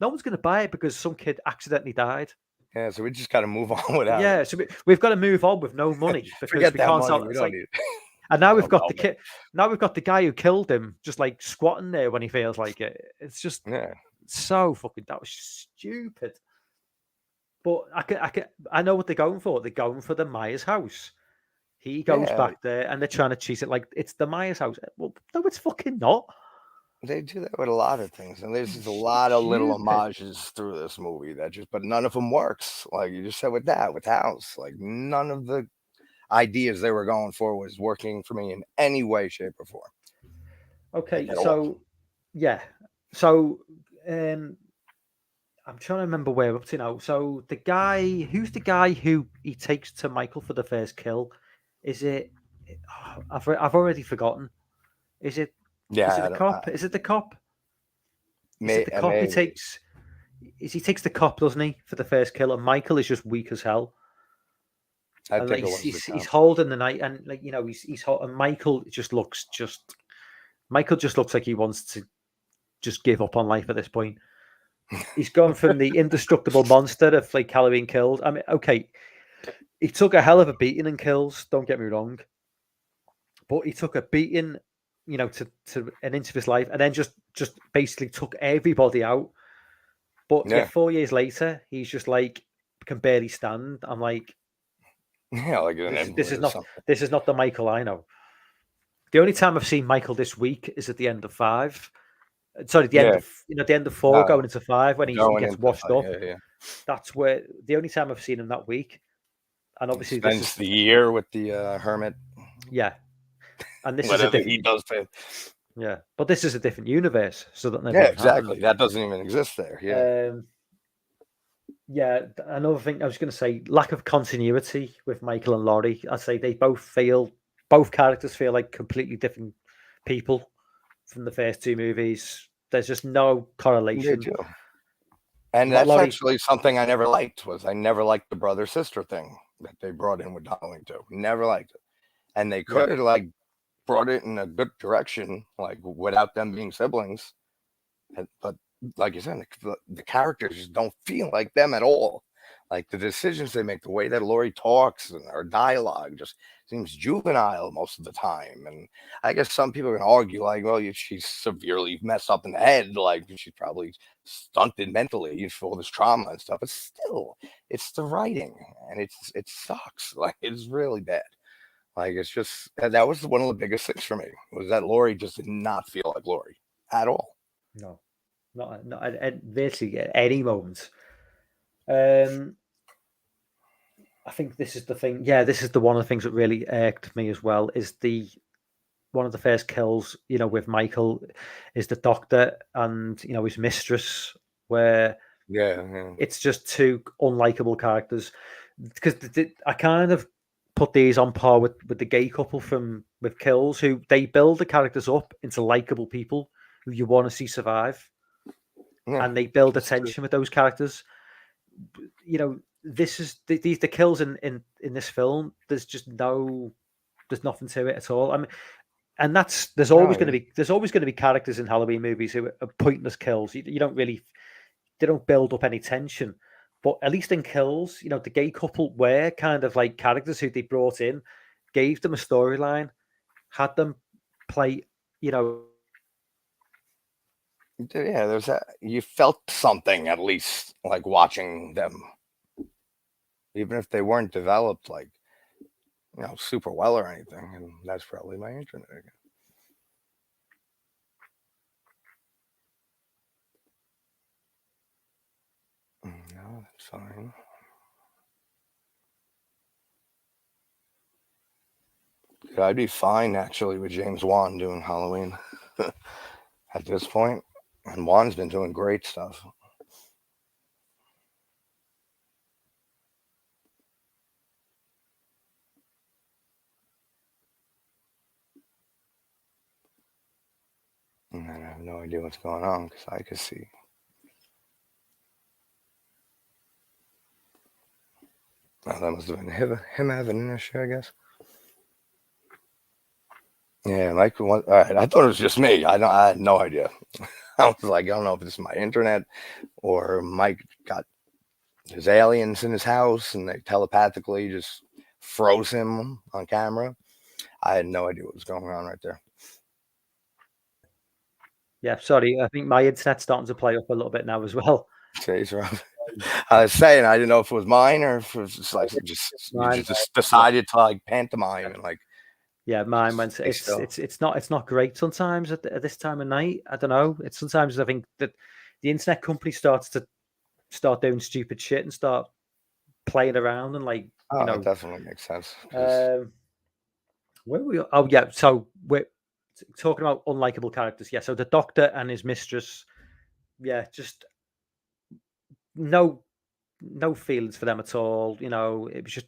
no one's going to buy it because some kid accidentally died. Yeah, so we just got to move on without Yeah, it. so we've got to move on with no money because Forget we that can't money. sell. We It's don't like, need it. and now we've Oh, got no, the kid. Now we've got the guy who killed him just like squatting there when he feels like it. It's just Yeah. so fucking. That was stupid. But I know what they're going for. They're going for the Myers house. He goes Yeah, back there, and they're trying to cheat it like it's the Myers house. Well, no, it's fucking not. they do that with a lot of things, and there's just a lot of little Stupid. homages through this movie but none of them works. Like you just said with the house, like none of the ideas they were going for was working for me in any way, shape, or form. Okay, Like, at all. so yeah, so I'm trying to remember where we're up to now. So who's the guy who he takes to Michael for the first kill? Is it? I've already forgotten. Is it? Is it Yeah, the cop? Is it the cop? Is it the cop he maybe. takes? He takes the cop, doesn't he, for the first kill? And Michael is just weak as hell. I And think like it was the he's cop. holding the knife, and like he's and Michael just looks like he wants to just give up on life at this point. He's gone from the indestructible monster of like Halloween Kills. I mean, okay, he took a hell of a beating in Kills. Don't get me wrong, but he took a beating, to an inch of his life, and then just basically took everybody out. But yeah, 4 years later, he's just like can barely stand. I'm like, Yeah, like an this invalid is or not something. this is not the Michael I know. The only time I've seen Michael this week is at the end of 5. Sorry, the end Yeah, of the end of 4, going into 5 when he going gets into the washed fight. up. Yeah. That's where the only time I've seen him that week. And He obviously this spends is the year with the hermit. yeah, and this is a Whatever different he does to. yeah, but this is a different universe, so that never Yeah, even exactly. happened. That doesn't even exist there. Yeah. Yeah, another thing I was going to say, lack of continuity with Michael and Laurie. I'd say they both characters feel like completely different people from the first 2 movies. There's just no They correlation. do. And that's Laurie, actually something I never liked. I never liked the brother sister thing that they brought in with Halloween 2. Never liked it. And they could have like brought it in a good direction, like without them being siblings. But like you said, the characters just don't feel like them at all. Like the decisions they make, the way that Laurie talks and her dialogue just seems juvenile most of the time. And I guess some people can argue, like, well, she's severely messed up in the head, like she's probably stunted mentally for all this trauma and stuff. But still, it's the writing, and it sucks. Like it's really bad. Like it's just that was one of the biggest things for me was that Laurie just did not feel like Laurie at all. no, not at basically at any moment. I think this is the thing. Yeah, this is one of the things that really irked me as well. Is one of the first kills, with Michael, is the doctor and his mistress, where Yeah. it's just 2 unlikable characters. Because I kind of put these on par with the gay couple with Kills, who they build the characters up into likable people who you want to see survive, and they build a tension with those characters. You know, this is the kills in this film. There's nothing to it at all. I mean, and there's always going to be characters in Halloween movies who are pointless kills. They don't build up any tension. But at least in Kills, you know, the gay couple were kind of like characters who they brought in, gave them a storyline, had them play, you know. Yeah, there's that. You felt something at least, like watching them, even if they weren't developed like, you know, super well or anything. And that's probably my internet again. No, that's fine. Yeah, I'd be fine actually with James Wan doing Halloween at this point. And Wan's been doing great stuff. And I have no idea what's going on because I could see. Oh, that must have been him having an issue, I guess. Yeah, Mike. All right, I thought it was just me. I had no idea. I was like, I don't know if it's my internet or Mike got his aliens in his house and they telepathically just froze him on camera. I had no idea what was going on right there. Yeah, sorry. I think my internet's starting to play up a little bit now as well. Jeez, Rob. I was saying I didn't know if it was mine or if it was just like you just decided to like pantomime and like. Yeah, mine went. It's not great sometimes at this time of night. I don't know. It's sometimes I think that the internet company starts doing stupid shit and start playing around and like that definitely makes sense. Where were we? Oh yeah, so we're talking about unlikable characters. Yeah, so the Doctor and his mistress. Yeah, just no feelings for them at all. You know, it was just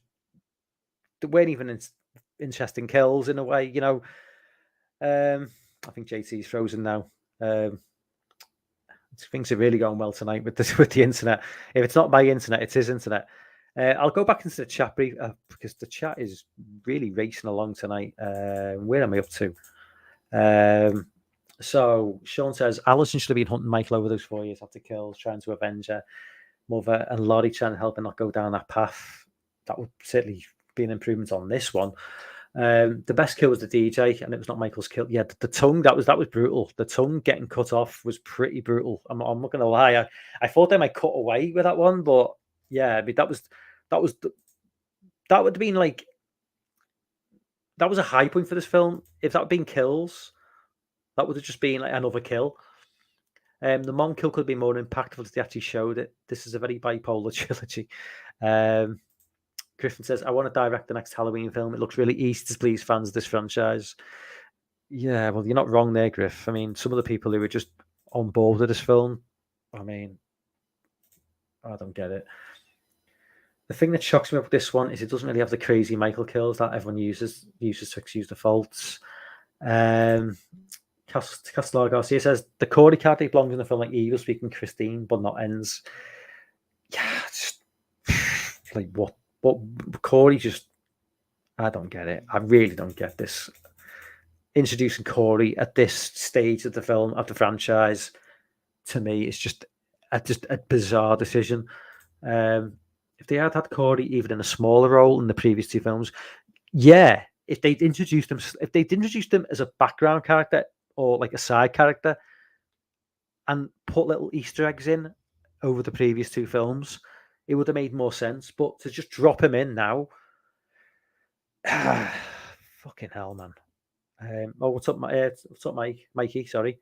they weren't even interesting kills in a way. You know, I think JT's frozen now. Things are really going well tonight with the internet. If it's not my internet, it's his internet. I'll go back into the chat because the chat is really racing along tonight. Where am I up to? So Sean says Alison should have been hunting Michael over those 4 years after kills, trying to avenge her mother, and Laurie trying to help her not go down that path. That would certainly be an improvement on this one. The best kill was the DJ, and it was not Michael's kill. Yeah, the tongue that was brutal. The tongue getting cut off was pretty brutal. I'm not gonna lie. I thought they might cut away with that one, but yeah, I mean that would have been like that was a high point for this film. If that had been kills, that would have just been like another kill. The mom kill could have been more impactful if they actually showed it. This is a very bipolar trilogy. Griffin says, I want to direct the next Halloween film. It looks really easy to please fans of this franchise. Yeah, well, you're not wrong there, Griff. I mean, some of the people who were just on board with this film, I mean, I don't get it. The thing that shocks me about this one is it doesn't really have the crazy Michael kills that everyone uses to excuse the faults. Castellar Garcia says, the Corey character belongs in the film like Evil speaking Christine, but not ends. Yeah, just like what? But Corey just, I don't get it. I really don't get this. Introducing Corey at this stage of the film, of the franchise, to me, it's just a bizarre decision. If they had Corey even in a smaller role in the previous two films, yeah, if they'd introduced him as a background character or like a side character and put little Easter eggs in over the previous two films, it would have made more sense. But to just drop him in now, fucking hell, man. What's up, Mikey? Sorry.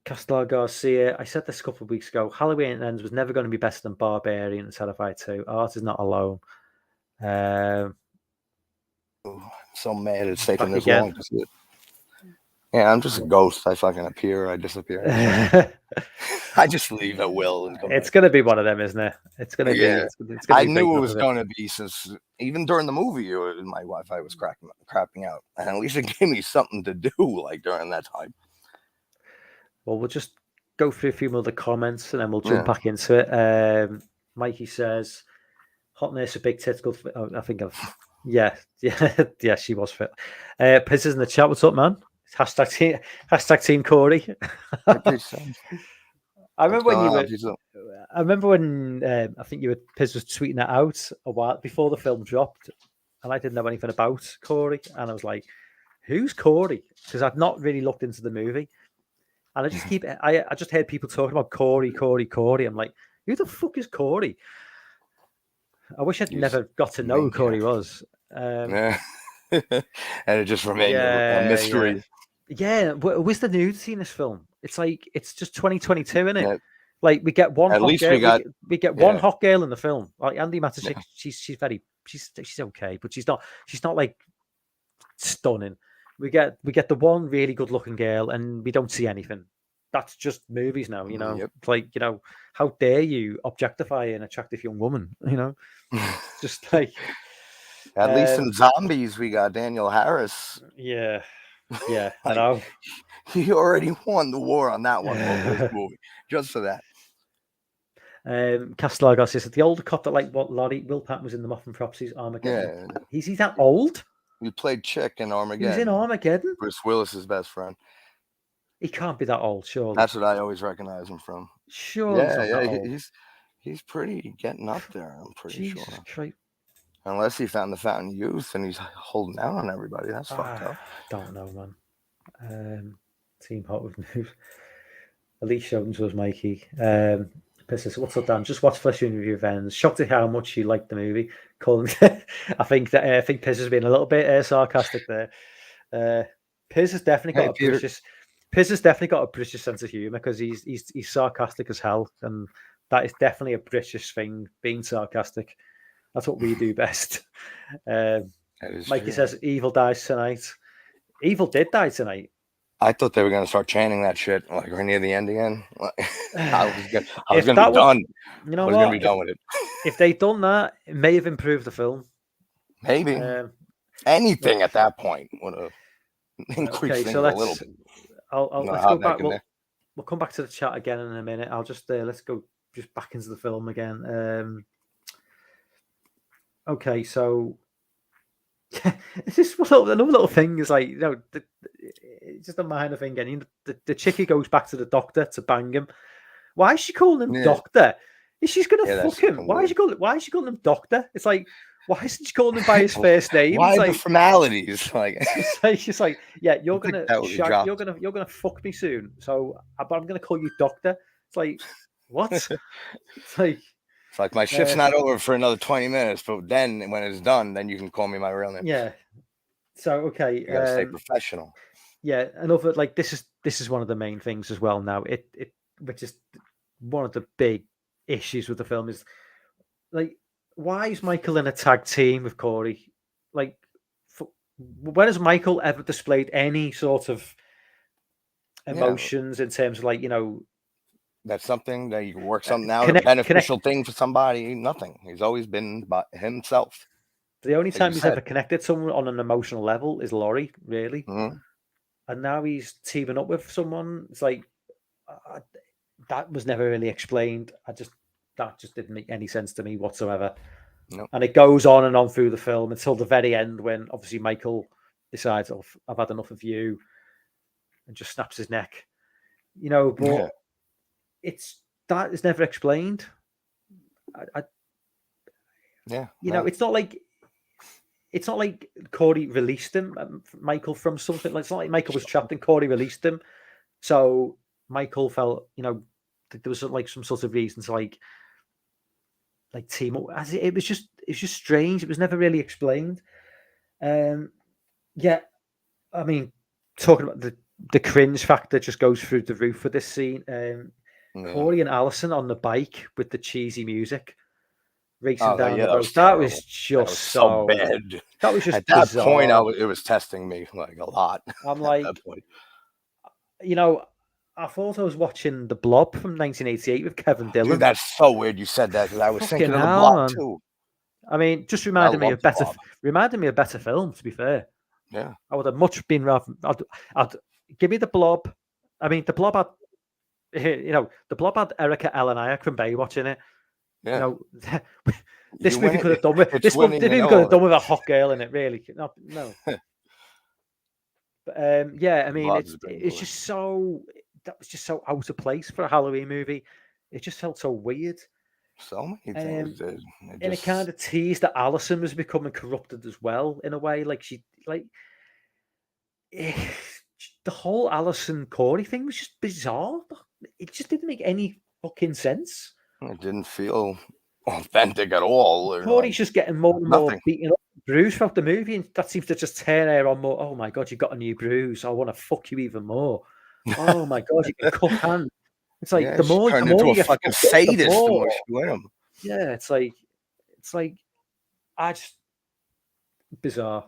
Castellar Garcia. I said this a couple of weeks ago. Halloween Ends was never going to be better than Barbarian and Terrified 2. Art is not alone. I'm so mad it's taking this long to see it. Yeah, I'm just a ghost. I fucking appear, I disappear. I just leave at will and come It's back. going to be one of them, isn't it? It's going to be. Yeah, It's I going to be knew big it enough was of it. going to be, since even during the movie, my Wi-Fi was crapping out, and at least it gave me something to do like during that time. Well, we'll just go through a few more of the comments and then we'll jump back into it. Mikey says, "Hot nurse a big tits." Good. Oh, I think I've. Yeah, yeah, she was fit. Piz is in the chat. What's up, man? Hashtag team Corey. I remember when you were. I remember when I think you were Piz was tweeting that out a while before the film dropped, and I didn't know anything about Corey, and I was like, "Who's Corey?" Because I've not really looked into the movie, and I just I just heard people talking about Corey. I'm like, who the fuck is Corey? I wish I'd never got to know who Corey was. And it just remained a mystery. Yeah, where's the nudity in this film? It's like it's just 2022, isn't it? Yeah. Like we get one. At least girl, we get one hot girl in the film. Like Andy Matuszek, she's okay, but she's not like stunning. We get the one really good looking girl, and we don't see anything. That's just movies now, you know. Yep. It's like, you know, how dare you objectify an attractive young woman? You know, just like. At least in Zombies, we got Daniel Harris. Yeah, yeah, I know. He already won the war on that one over this movie, just for that. Castalagos says that the older cop that like what Lottie Will Patton was in the Muffin Prophecies Armageddon. Yeah, he's that old. He played Chick in Armageddon. He's in Armageddon. Bruce Willis's best friend. He can't be that old, surely. That's what I always recognize him from. Sure. Yeah. He's pretty getting up there. I'm pretty sure. Christ. Unless he found the Fountain of Youth and he's holding out on everybody. That's fucked up. Don't know, man. Team Hot with news. Elise Jones was Mikey. Pisses. What's up, Dan? Just watch Flesh Wound Revenge. Shocked at how much you liked the movie. I think Piz has been a little bit sarcastic there. Piz has definitely got a British sense of humor because he's sarcastic as hell, and that is definitely a British thing, being sarcastic. That's what we do best. Mikey says Evil dies tonight. Evil did die tonight. I thought they were going to start chanting that shit like right near the end again. I was going to be done. You know I was going to be done with it. If they'd done that, it may have improved the film. Maybe. Anything at that point would have increased things a little bit. Let's go back. We'll come back to the chat again in a minute. I'll just let's go just back into the film again. Okay, so it's just another little thing is like, you know, it's just a minor thing. And the chickie goes back to the doctor to bang him. Why is she calling him doctor? If she's gonna fuck him, why is she calling him doctor? It's like, why isn't she calling him by his first name? Why it's the like, formalities? Like, she's like, yeah, you're gonna fuck me soon. So, but I'm gonna call you doctor. It's like, what? It's like my shift's not over for another 20 minutes, but then when it's done, then you can call me my real name. Yeah. So okay, you gotta stay professional. Yeah, another like this is one of the main things as well. Now which is one of the big issues with the film is like, why is Michael in a tag team with Corey? Like, when has Michael ever displayed any sort of emotions in terms of, like, you know? That's something that you can work something out, a beneficial thing for somebody. Nothing. He's always been by himself. The only time he's ever connected someone on an emotional level is Laurie, really. Mm-hmm. And now he's teaming up with someone. It's like, that was never really explained. That just didn't make any sense to me whatsoever. Nope. And it goes on and on through the film until the very end, when obviously Michael decides, "Oh, I've had enough of you," and just snaps his neck. You know, but that is never explained. You know, it's not like Corey released him, Michael, from something. Like, it's not like Michael was trapped and Corey released him. So Michael felt, you know, there was like some sort of reason to like team up. It was just strange. It was never really explained. Yeah, I mean, talking about the cringe factor just goes through the roof for this scene. Corey and Allison on the bike with the cheesy music racing down the road. That was just so bad. That was just at that bizarre. point. It was testing me like a lot. I'm like, you know, I thought I was watching The Blob from 1988 with Kevin Dillon. Dude, that's so weird you said that because I was Fucking thinking of The hell, Blob man. too. I mean, just I reminded me love of The Blob. a better film. To be fair, Yeah, I would have much been rather. I'd give me The Blob. I mean, The Blob had, The Blob had Erica Eleniak from Baywatch in it. yeah. You know, this You movie win could have it. done with It's this winning, movie you could have know. done with a hot girl in it. Really, no. But yeah, I mean, Blob's been it's good. just so that was just so out of place for a Halloween movie. It just felt so weird. So many things. It And it kind of teased that Alison was becoming corrupted as well in a way. Like the whole Alison Corey thing was just bizarre. It just didn't make any fucking sense. It didn't feel authentic at all. Corey's just getting more and more nothing. beaten up, bruised throughout the movie, and that seems to just turn her on more. Oh my god, you've got a new bruise. I want to fuck you even more. Oh my god, you can cut hands. It's like the she more turned into you a get fucking fucked up, the sadist the more. more she went him. Yeah, it's like I just bizarre.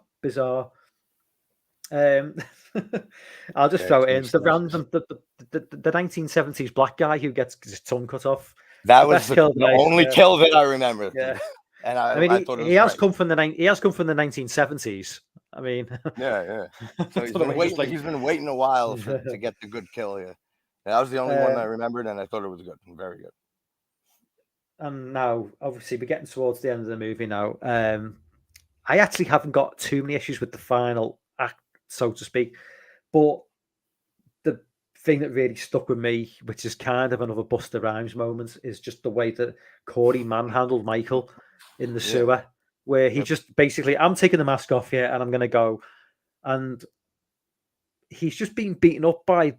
I'll just throw it in the random the 1970s black guy who gets his tongue cut off. That was the only kill that I remember. Yeah, and I mean, I thought it was he has come from the 1970s. I mean, yeah. So he's been waiting. He's been waiting a while to get the good kill. Yeah, that was the only one I remembered, and I thought it was good, very good. And now, obviously, we're getting towards the end of the movie now. I actually haven't got too many issues with the final act, so to speak, but the thing that really stuck with me, which is kind of another Busta Rhymes moment, is just the way that Corey manhandled Michael in the sewer, where he just basically, I'm taking the mask off here and I'm going to go. And he's just been beaten up by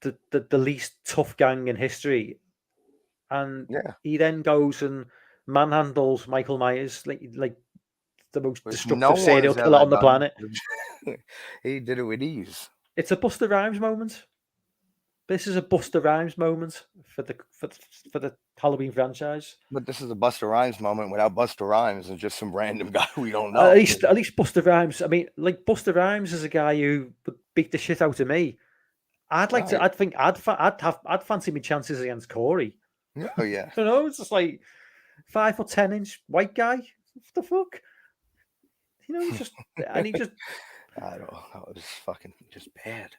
the least tough gang in history. And he then goes and manhandles Michael Myers, like the most destructive serial killer on the planet. He did it with ease. It's a Busta Rhymes moment. This is a Busta Rhymes moment for the Halloween franchise. But this is a Busta Rhymes moment without Busta Rhymes and just some random guy we don't know. At least Busta Rhymes. I mean, like Busta Rhymes is a guy who would beat the shit out of me. I'd fancy me chances against Corey. Oh yeah. You know, it's just like 5 or 10 inch white guy. What the fuck? You know, he just I don't know. That was fucking just bad.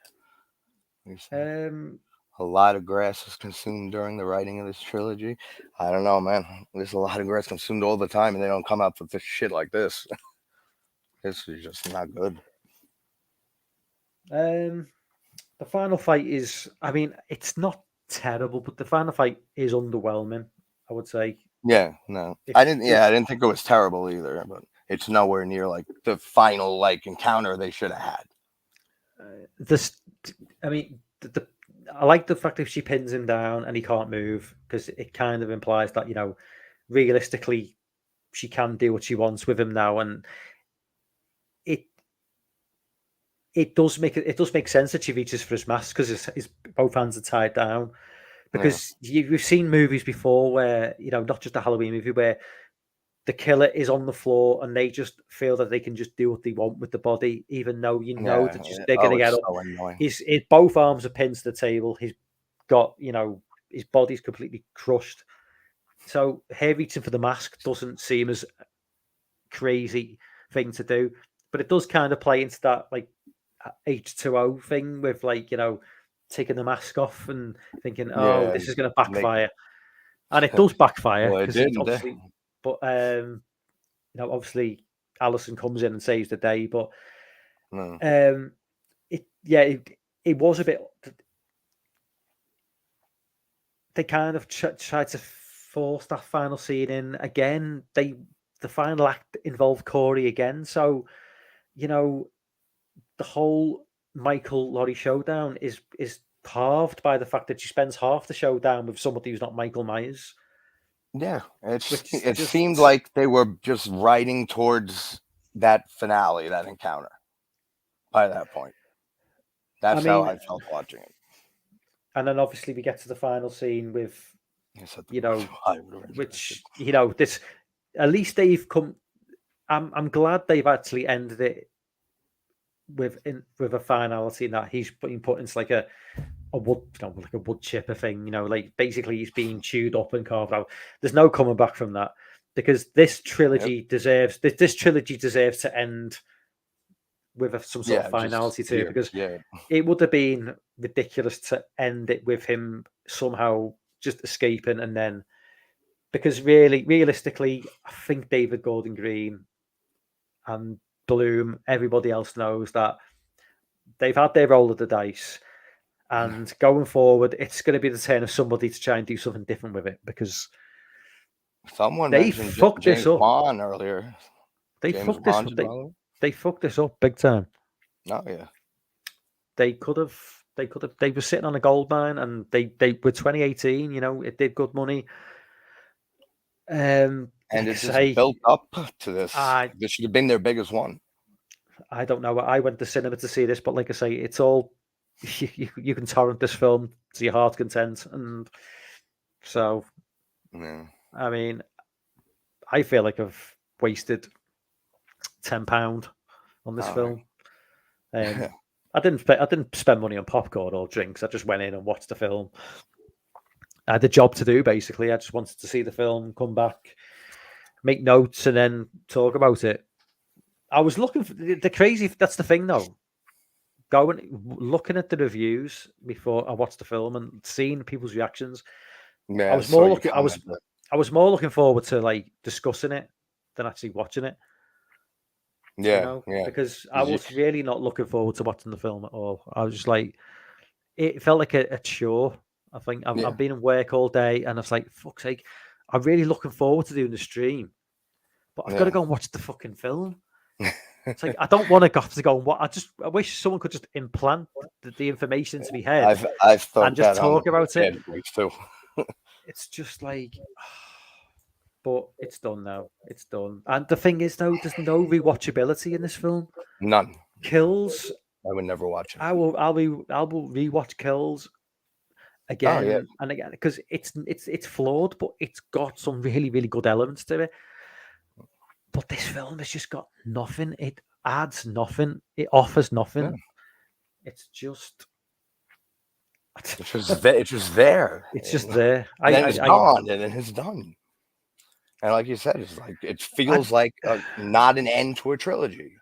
A lot of grass was consumed during the writing of this trilogy. I don't know, man. There's a lot of grass consumed all the time, and they don't come out for shit like this. This is just not good. The final fight is, I mean, it's not terrible, but the final fight is underwhelming, I would say. Yeah, no. I didn't think it was terrible either, but it's nowhere near like the final like encounter they should have had. I like the fact that she pins him down and he can't move, because it kind of implies that, you know, realistically she can do what she wants with him now, and it does make sense that she reaches for his mask because his both hands are tied down. Because we've seen movies before where, you know, not just a Halloween movie, where the killer is on the floor and they just feel that they can just do what they want with the body, even though that they're going to get up. So his both arms are pinned to the table. He's got, you know, his body's completely crushed. So her reaching for the mask doesn't seem as crazy thing to do, but it does kind of play into that like H2O thing with, like, you know, taking the mask off and thinking, this is going to backfire, and it does backfire. Well, it did, but you know, obviously Alison comes in and saves the day, but it was a bit. They kind of tried to force that final scene in again. The final act involved Corey again, so, you know, the whole Michael Laurie showdown is halved by the fact that she spends half the showdown with somebody who's not Michael Myers. Yeah, it seemed like they were just riding towards that finale, that encounter. By that point, that's how I felt watching it. And then obviously we get to the final scene with, you know, which, you know, this, at least they've come. I'm glad they've actually ended it with a finality in that he's being put into like a wood, like a wood chipper thing, like basically he's being chewed up and carved out. There's no coming back from that, because this trilogy deserves to end with some sort of finality to it, because it would have been ridiculous to end it with him somehow just escaping, and then, because realistically, I think David Gordon Green and Bloom, everybody else knows that they've had their roll of the dice, and going forward, it's going to be the turn of somebody to try and do something different with it, because they fucked this up Bond earlier. They fucked this up big time. Oh yeah. They could have. They were sitting on a gold mine, and they were 2018. It did good money. And it just built up to this. This should have been their biggest one. I don't know. I went to cinema to see this, but like I say, it's all you can torrent this film to your heart's content, and so I mean, I feel like I've wasted £10 on this film. I didn't spend money on popcorn or drinks. I just went in and watched the film. I had a job to do, basically. I just wanted to see the film, come back, make notes, and then talk about it. I was looking for the crazy. That's the thing, though. Looking at the reviews before I watched the film and seeing people's reactions. Yeah, I was more looking forward to like discussing it than actually watching it. Yeah, because I was really not looking forward to watching the film at all. I was just like, it felt like a chore. I think I've been in work all day, and I was like, fuck's sake, I'm really looking forward to doing the stream, but I've got to go and watch the fucking film. It's like I don't want to have to go and watch. I wish someone could just implant the information into my head and just talk about it. Too. It's just like, but it's done now. It's done. And the thing is, though, there's no rewatchability in this film. None. Kills. I would never watch it. I will rewatch Kills again and again, because it's flawed, but it's got some really, really good elements to it. But this film has just got nothing. It adds nothing. It offers nothing. Yeah. It's just there. It's just there. And then it's gone, and then it's done. And like you said, it's like it feels like not an end to a trilogy.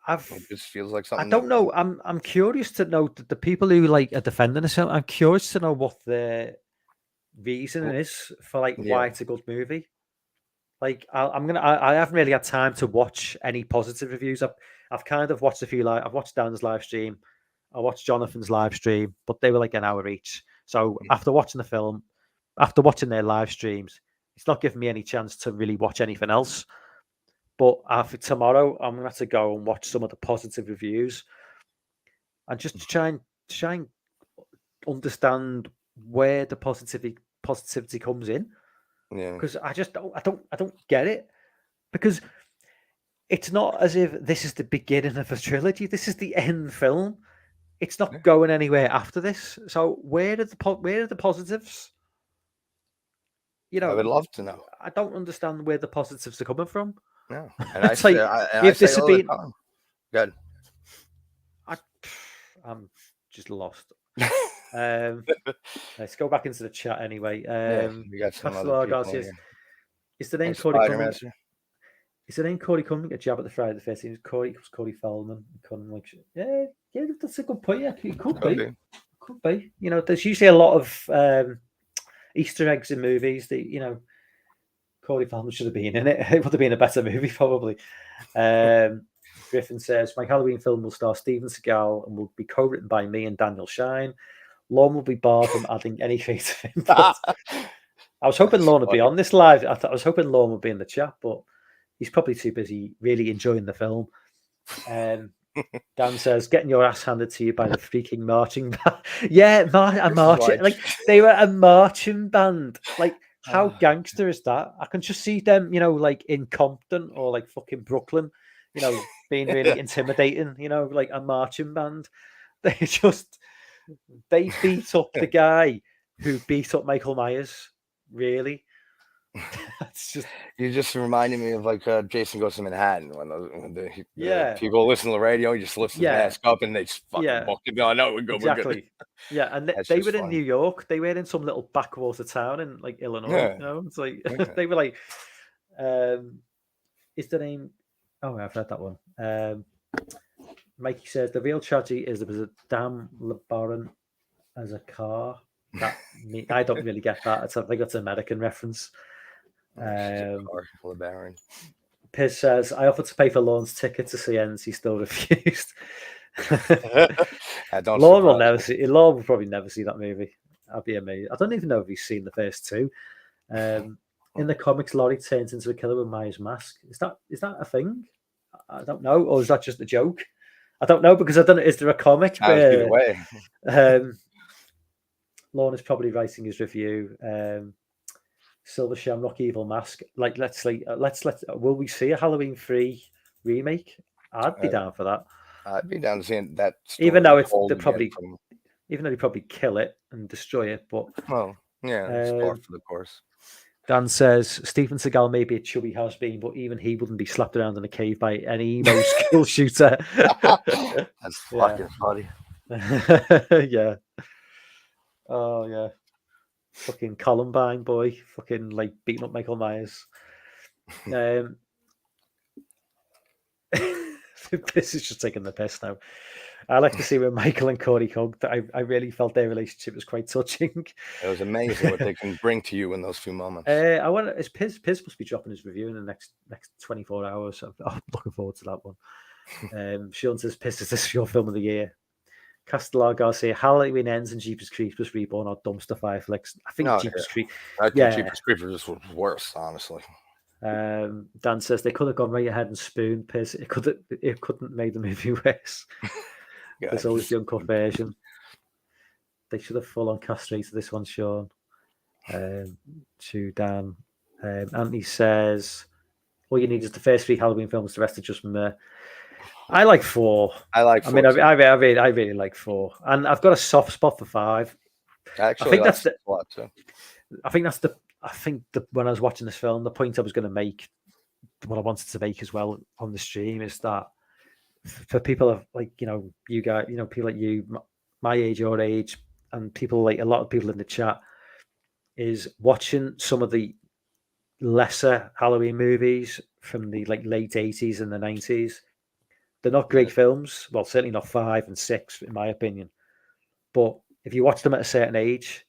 It just feels like something. I don't know. I'm curious to know the people who like are defending this film. I'm curious to know what their reason is for why it's a good movie. Like I haven't really had time to watch any positive reviews. I've kind of watched a few. I've watched Dan's live stream. I watched Jonathan's live stream, but they were like an hour each. So after watching the film, after watching their live streams, it's not giving me any chance to really watch anything else. But after tomorrow, I'm gonna have to go and watch some of the positive reviews, and just try and understand where the positivity comes in. Yeah, because I don't get it, because it's not as if this is the beginning of a trilogy. This is the end film. It's not going anywhere after this. So where are the positives? I would love to know. I don't understand where the positives are coming from. No, and it's if this had been good, I'm just lost. Let's go back into the chat anyway. We got some other people. Is the name Cody Cumming? Is the name Cody Cumming a jab at the Friday the 13th? Cody Feldman. Yeah, that's a good point. Yeah, it could be. Could be. There's usually a lot of Easter eggs in movies that Cody Feldman should have been in it. It would have been a better movie, probably. Griffin says, my Halloween film will star Steven Seagal and will be co-written by me and Daniel Shine. Lorne will be barred from adding any creative input. I was hoping Lorne would be on this live. I was hoping Lorne would be in the chat, but he's probably too busy really enjoying the film. Dan says, getting your ass handed to you by the freaking marching band. Yeah, marching. Like, they were a marching band. Like, how gangster is that? I can just see them, like in Compton or like fucking Brooklyn, being really intimidating, like a marching band. They beat up the guy who beat up Michael Myers, really. It's just You just reminded me of like Jason Goes to Manhattan when the yeah, people listen to the radio. He just lifts his yeah, mask up and they just fucking yeah, book it. No, no, we're good. We're good. exactly. Yeah, and That's they just were in funny. New York. They were in some little backwater town in like Illinois. Yeah. You know, it's like Yeah. they were like, is the name? Oh, I've read that one. Mikey says the real tragedy is there was a damn LeBaron as a car. That I don't really get that. I think that's an American reference. LeBaron. Piz says I offered to pay for Lorne's ticket to see Ends. He still refused. Lorne will never see. Lorne will probably never see that movie. I'd be amazed. I don't even know if he's seen the first two. In the comics, Laurie turns into a killer with Maya's mask. Is that a thing? I don't know, or is that just a joke? I don't know because I don't know. Is there a comic where Lorne is probably writing his review? Silver Shamrock Evil Mask. Like, let's will we see a Halloween 3 remake? I'd be down for that. I'd be down to seeing that. Even though they probably kill it and destroy it, but it's par for the course. Dan says Steven Seagal may be a chubby has-been, but even he wouldn't be slapped around in a cave by any emo skill shooter. That's fucking funny. Yeah. Oh yeah. Fucking Columbine boy. Fucking like beating up Michael Myers. This is just taking the piss now. I like to see where Michael and Corey hugged. I really felt their relationship was quite touching. It was amazing what they can bring to you in those few moments. I want to. Piz must be dropping his review in the next 24 hours. So I'm looking forward to that one. Sean says, "Piz, is this your film of the year?" Castellar Garcia, Halloween Ends and Jeepers Creepers Reborn are dumpster fire flicks. I think Jeepers Creepers. I think Jeepers Creepers was worse, honestly. Dan says they could have gone right ahead and spoon Piz. It couldn't make the movie worse. There's always the uncut version. They should have full on castrated this one, Sean. To Dan. Anthony says, all you need is the first 3 Halloween films, the rest are just meh. I like 4. I like 4. I really like 4. And I've got a soft spot for 5. Actually, I think when I was watching this film, the point I was going to make, what I wanted to make as well on the stream, is that for people like, you guys, people like you, my age, your age, and people like a lot of people in the chat, is watching some of the lesser Halloween movies from the like late 80s and the 90s. They're not great films. Well, certainly not 5 and 6, in my opinion. But if you watch them at a certain age,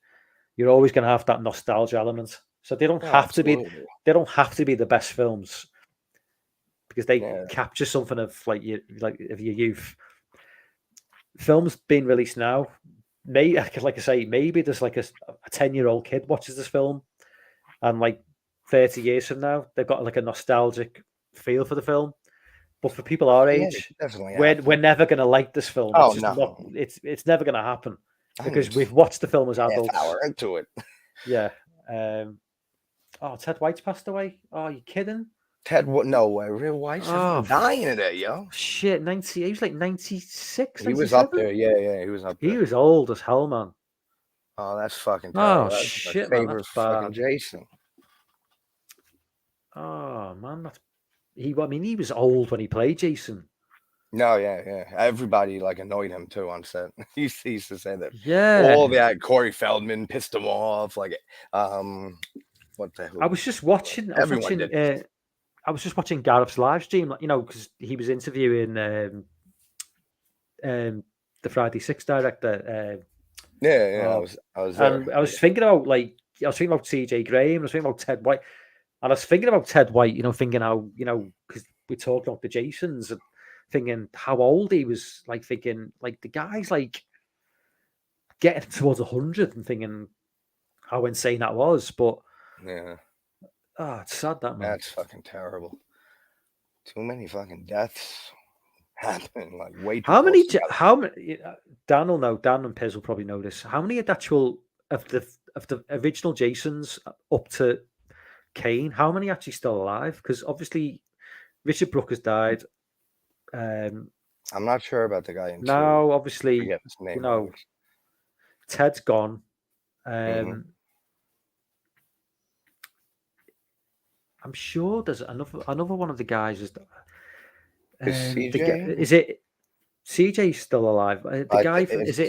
you're always going to have that nostalgia element. So they don't have to be. They don't have to be the best films because they capture something of like your youth. Films being released now, like I say, maybe there's like a 10-year-old kid watches this film, and like 30 years from now, they've got like a nostalgic feel for the film. But for people our age, we're never going to like this film. It's never going to happen because we've watched the film as adults. Half hour into it. Yeah. Ted White's passed away. Oh, are you kidding? No way. Real White's dying today, yo. Shit, 90. He was like 96. He was up there. Yeah, he was up there. He was old as hell, man. Oh, that's fucking terrible. Oh, shit, my man. favorite fucking Jason. Oh, man. He was old when he played Jason. No, yeah. Everybody like annoyed him too on set. He used to say that. Yeah. All that Corey Feldman pissed him off. Like, what the hell? I was just watching. I was just watching Gareth's live stream, because he was interviewing the Friday 6 director. I was there. And I was thinking about TJ Graham. I was thinking about Ted White. And I was thinking about Ted White, thinking how, because we talked about the Jasons and thinking how old he was, like thinking, like the guy's like getting towards 100 and thinking how insane that was. But yeah. Oh, it's sad that, man. That's fucking terrible. Too many fucking deaths happen. Like way too many? Dan will know. Dan and Piz will probably know this. How many actual of the original Jasons up to Kane? How many actually still alive? Because obviously Richard Brooke has died. I'm not sure about the guy. Now, obviously, his name, Ted's gone. I'm sure there's another one of the guys is. Is CJ? Is it CJ's still alive? The guy is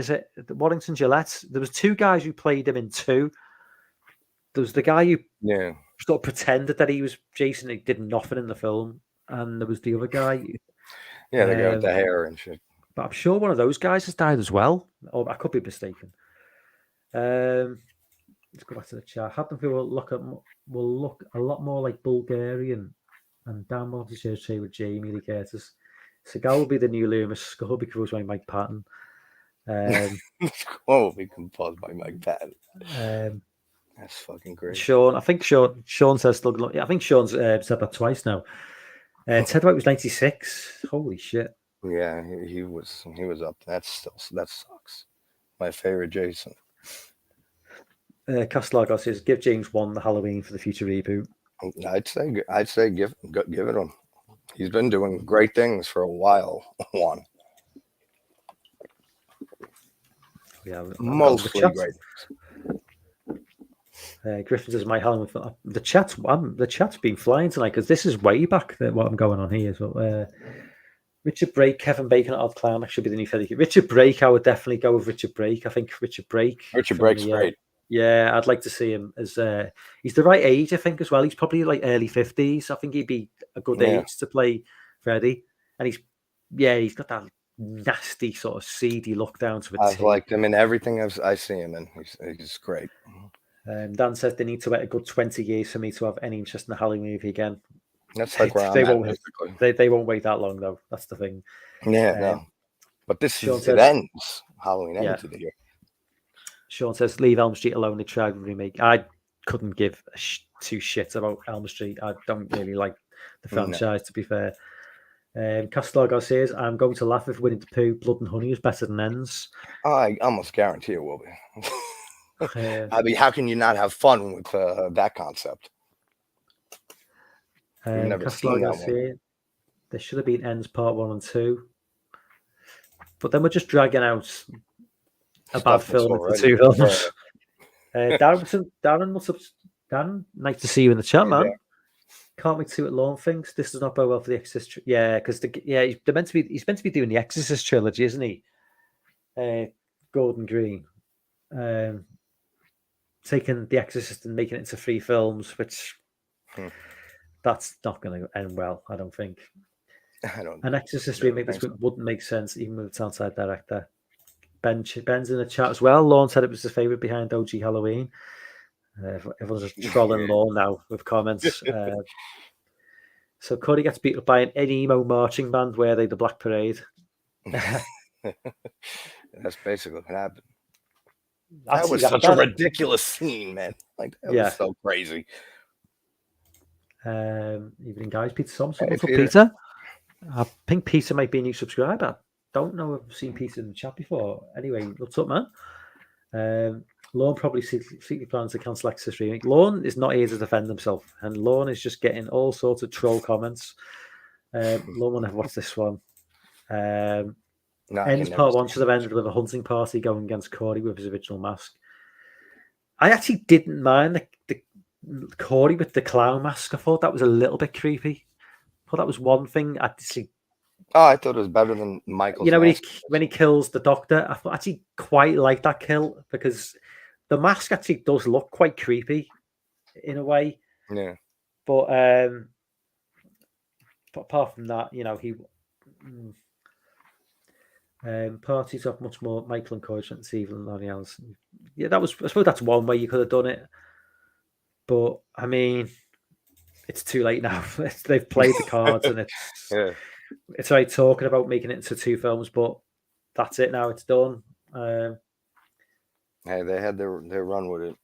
it Warrington Gillette? There was 2 guys who played him in 2. There was the guy who sort of pretended that he was Jason. He did nothing in the film, and there was the other guy. Yeah, the guy with the hair and shit. But I'm sure one of those guys has died as well. Or I could be mistaken. Let's go back to the chat. Haddonfield will look a lot more like Bulgarian, and Dan Morty say with Jamie Lee Curtis. Seagal will be the new Loomis. Skull will be composed by Mike Patton. Skull will be composed by Mike Patton. That's fucking great. Sean, I think Sean says still. I think Sean's said that twice now. Ted White was 96. Holy shit. Yeah, he was up. That sucks. My favorite Jason. Castellago says, "Give James Wan the Halloween for the future reboot." I'd say give it him. He's been doing great things for a while. One. Yeah, mostly great. Griffin says, "My Halloween." The chat's been flying tonight because this is way back what I'm going on here. So, Richard Brake, Kevin Bacon at Odd Clown should be the new Freddy. Richard Brake, I would definitely go with Richard Brake. I think Richard Brake's great. Yeah, I'd like to see him as he's the right age, I think, as well. He's probably like early 50s. I think he'd be a good age to play Freddy. And he's got that nasty sort of seedy look down to it. I've liked him in everything I see him in. He's great. Dan says they need to wait a good 20 years for me to have any interest in the Halloween movie again. That's like where they won't wait that long though. That's the thing. Yeah, no. But it ends. Halloween ends of the year. Sean says, "Leave Elm Street alone." They tried to remake. I couldn't give 2 shits about Elm Street. I don't really like the franchise, to be fair. Castellago says, "I'm going to laugh if Winnie the Pooh, Blood and Honey is better than Ends." I almost guarantee it will be. How can you not have fun with that concept? Castellago says, "There should have been Ends Part 1 and 2. But then we're just dragging out a bad film into 2 films." Darren, nice to see you in the chat, man. Yeah. Can't wait to see what Lorne thinks. This does not go well for the Exorcist. Because he's meant to be doing the Exorcist trilogy, isn't he? Gordon Green, taking the Exorcist and making it into 3 films, which that's not going to end well, I don't think. An Exorcist remake wouldn't make sense even with a talented director. Ben's in the chat as well. Lorne said it was his favourite behind OG Halloween. Everyone's just trolling Lorne now with comments. So Cody gets beat up by an emo marching band. Where they the Black Parade? That's basically what happened. That was such a ridiculous scene, man. Like that was so crazy. Evening, guys. Peter Thompson. What's up, Peter? I think Peter might be a new subscriber. Don't know if I've seen Peter in the chat before. Anyway, what's up, man? Lorne probably secretly plans to cancel Exorcist remake. Lorne is not here to defend himself, and Lorne is just getting all sorts of troll comments. Lorne will never watch this one. Ends Part 1 should have ended with a hunting party going against Corey with his original mask. I actually didn't mind the Corey with the clown mask. I thought that was a little bit creepy. I thought that was one thing I'd see. Oh, I thought it was better than Michael's. You know, when he kills the doctor, I thought actually quite like that kill because the mask actually does look quite creepy in a way. Yeah. But apart from that, you know, parties have much more Michael encouragement to Stephen than Lonnie Allison. Yeah, I suppose that's one way you could have done it. But I mean, it's too late now. They've played the cards and it's right talking about making it into 2 films, but that's it now. It's done. Hey, they had their run with it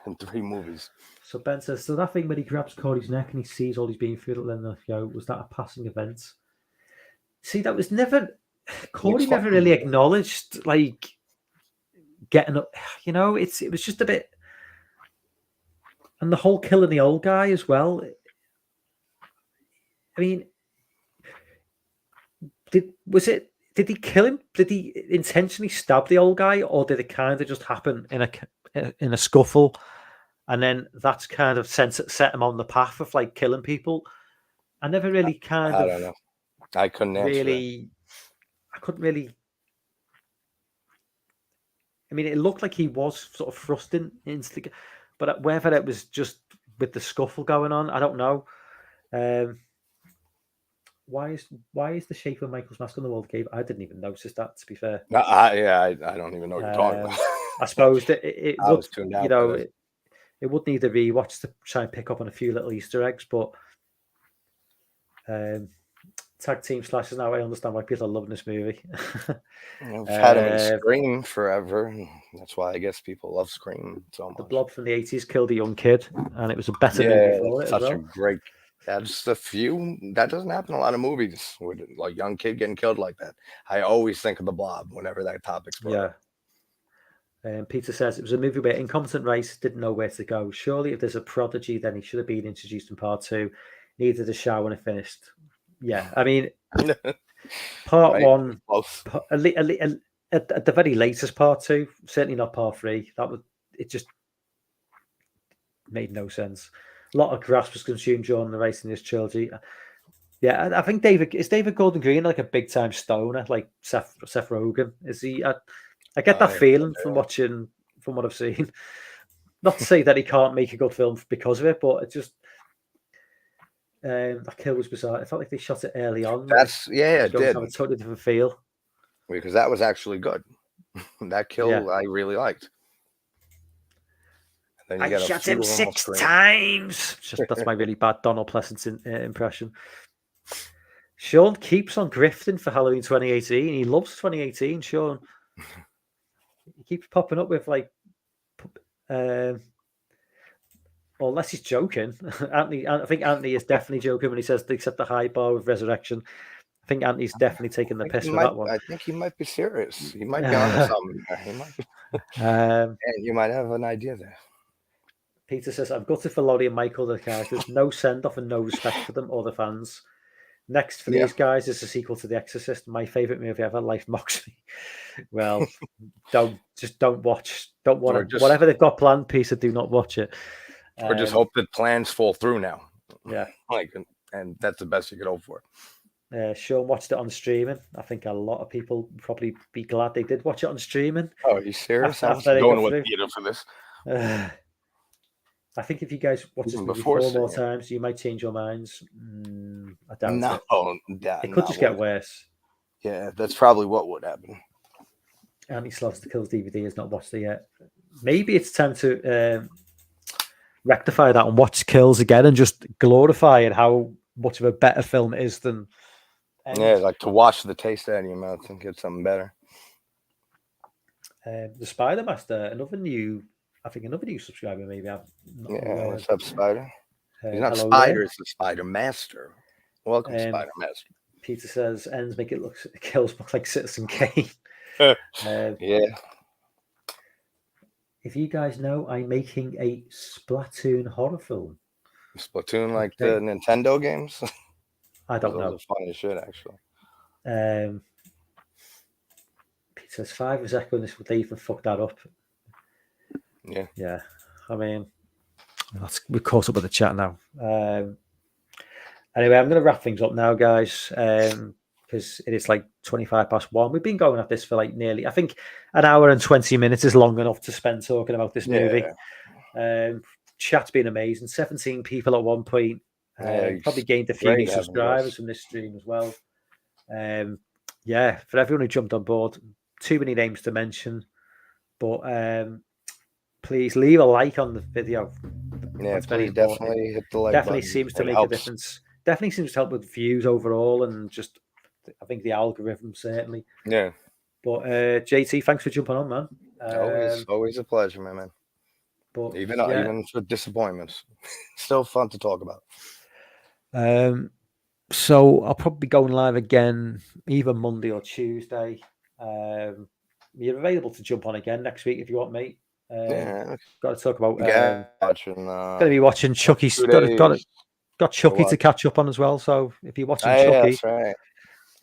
in 3 movies. So Ben says, so that thing when he grabs Cody's neck and he sees all he's being through, then was that a passing event? See, that was never. Cody never really acknowledged like getting up. You know, it was just a bit. And the whole killing the old guy as well. I mean, did he kill him? Did he intentionally stab the old guy, or did it kind of just happen in a scuffle? and then that's kind of set him on the path of like killing people. I never really I don't know. I couldn't answer really. I couldn't really. I mean, it looked like he was sort of thrusting into the, but whether it was just with the scuffle going on, I don't know. Why is the shape of Michael's mask on the wall cave? I didn't even notice that. To be fair, I don't even know what you're talking about. I suppose that it would, was tuned out. You know, it would need a rewatch to try and pick up on a few little Easter eggs, but tag team slashes now. I understand why people are loving this movie. I've had him in Scream forever. That's why I guess people love Scream so much. The Blob from the 80s killed a young kid, and it was a better movie for it. Such as well. a great. That's a few. That doesn't happen in a lot of movies with like young kid getting killed like that. I always think of the Blob whenever that topic's brought up. Peter says it was a movie where incompetent Rice didn't know where to go. Surely, if there's a prodigy, then he should have been introduced in part 2. Needed a shower when it finished. Yeah, I mean, part 1, at the very latest part 2, certainly not part 3. It just made no sense. A lot of grass was consumed during the race in this trilogy. Yeah, I think David Gordon Green like a big time stoner, like Seth Rogen. Is he? I get that feeling from what I've seen. Not to say that he can't make a good film because of it, but it just that kill was bizarre. I felt like they shot it early on. It did have a totally different feel because that was actually good. That kill I really liked. And then I shot him 6 times. That's my really bad Donald Pleasance impression. Sean keeps on grifting for Halloween 2018. He loves 2018, Sean. He keeps popping up with like, unless he's joking. I think Anthony is definitely joking when he says they set the high bar with Resurrection. I think Anthony's definitely taking the piss with that one. I think he might be serious. He might be onto something. He might. And you might have an idea there. Peter says, "I've gutted for Laurie and Michael, the characters. No send off and no respect for them or the fans. Next for these guys is a sequel to The Exorcist, my favorite movie ever. Life mocks me. Well, don't watch. Don't want to. Whatever they've got planned, Peter, do not watch it. Or just hope that plans fall through now. Yeah, and that's the best you could hope for. Sean watched it on streaming. I think a lot of people would probably be glad they did watch it on streaming. Oh, are you serious? I was going with theater for this. I think if you guys watch this movie 4 more times, you might change your minds. I doubt it. It could just get worse. Yeah, that's probably what would happen. Anthony Slaughter Kills DVD has not watched it yet. Maybe it's time to rectify that and watch Kills again and just glorify it, how much of a better film it is than... like to wash the taste out of your mouth and get something better. The Spider Master, another new subscriber, maybe. What's up, Spider? He's not Spider, it's the Spider Master. Welcome, Spider Master. Peter says, ends make Kills look like Citizen Kane. If you guys know, I'm making a Splatoon horror film. Splatoon, like the Nintendo games? I don't know. Those are funny as shit, actually. Peter says 5 was echoing this, would they even fuck that up? Yeah. I mean, we're caught up with the chat now. Anyway, I'm going to wrap things up now, guys, because it is like 1:25. We've been going at this for like nearly, I think, an hour and 20 minutes is long enough to spend talking about this movie. Chat's been amazing. 17 people at one point. Probably gained a few new subscribers from this stream as well. For everyone who jumped on board, too many names to mention, but please leave a like on the video. Please definitely hit the like button. Seems to make a difference. Definitely seems to help with views overall, and just I think the algorithm certainly. Yeah. But JT, thanks for jumping on, man. Always a pleasure, my man. But even for disappointments, still fun to talk about. So I'll probably be going live again either Monday or Tuesday. You're available to jump on again next week if you want, mate. Got to talk about. Going to be watching Chucky's. Got Chucky to catch up on as well. So if you're watching Chucky, that's right.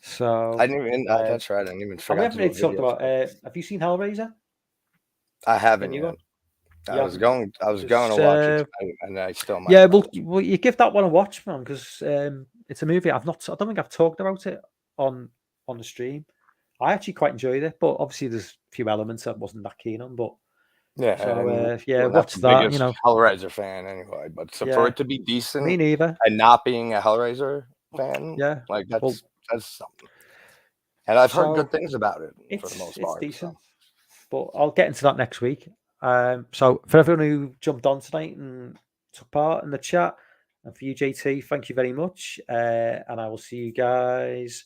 So I didn't even. That's right. I didn't even. I haven't really talked about. Have you seen Hellraiser? I haven't yet. I was going to watch it tonight, and I still might. Yeah, well, you give that one a watch, man, because it's a movie I don't think I've talked about it on the stream. I actually quite enjoyed it, but obviously there's a few elements I wasn't that keen on. But yeah, so watch that. You know, Hellraiser fan anyway, but for it to be decent, me neither, and not being a Hellraiser fan, like that's something. And I've heard good things about it for the most part. It's decent, but I'll get into that next week. So for everyone who jumped on tonight and took part in the chat, and for you, JT, thank you very much. And I will see you guys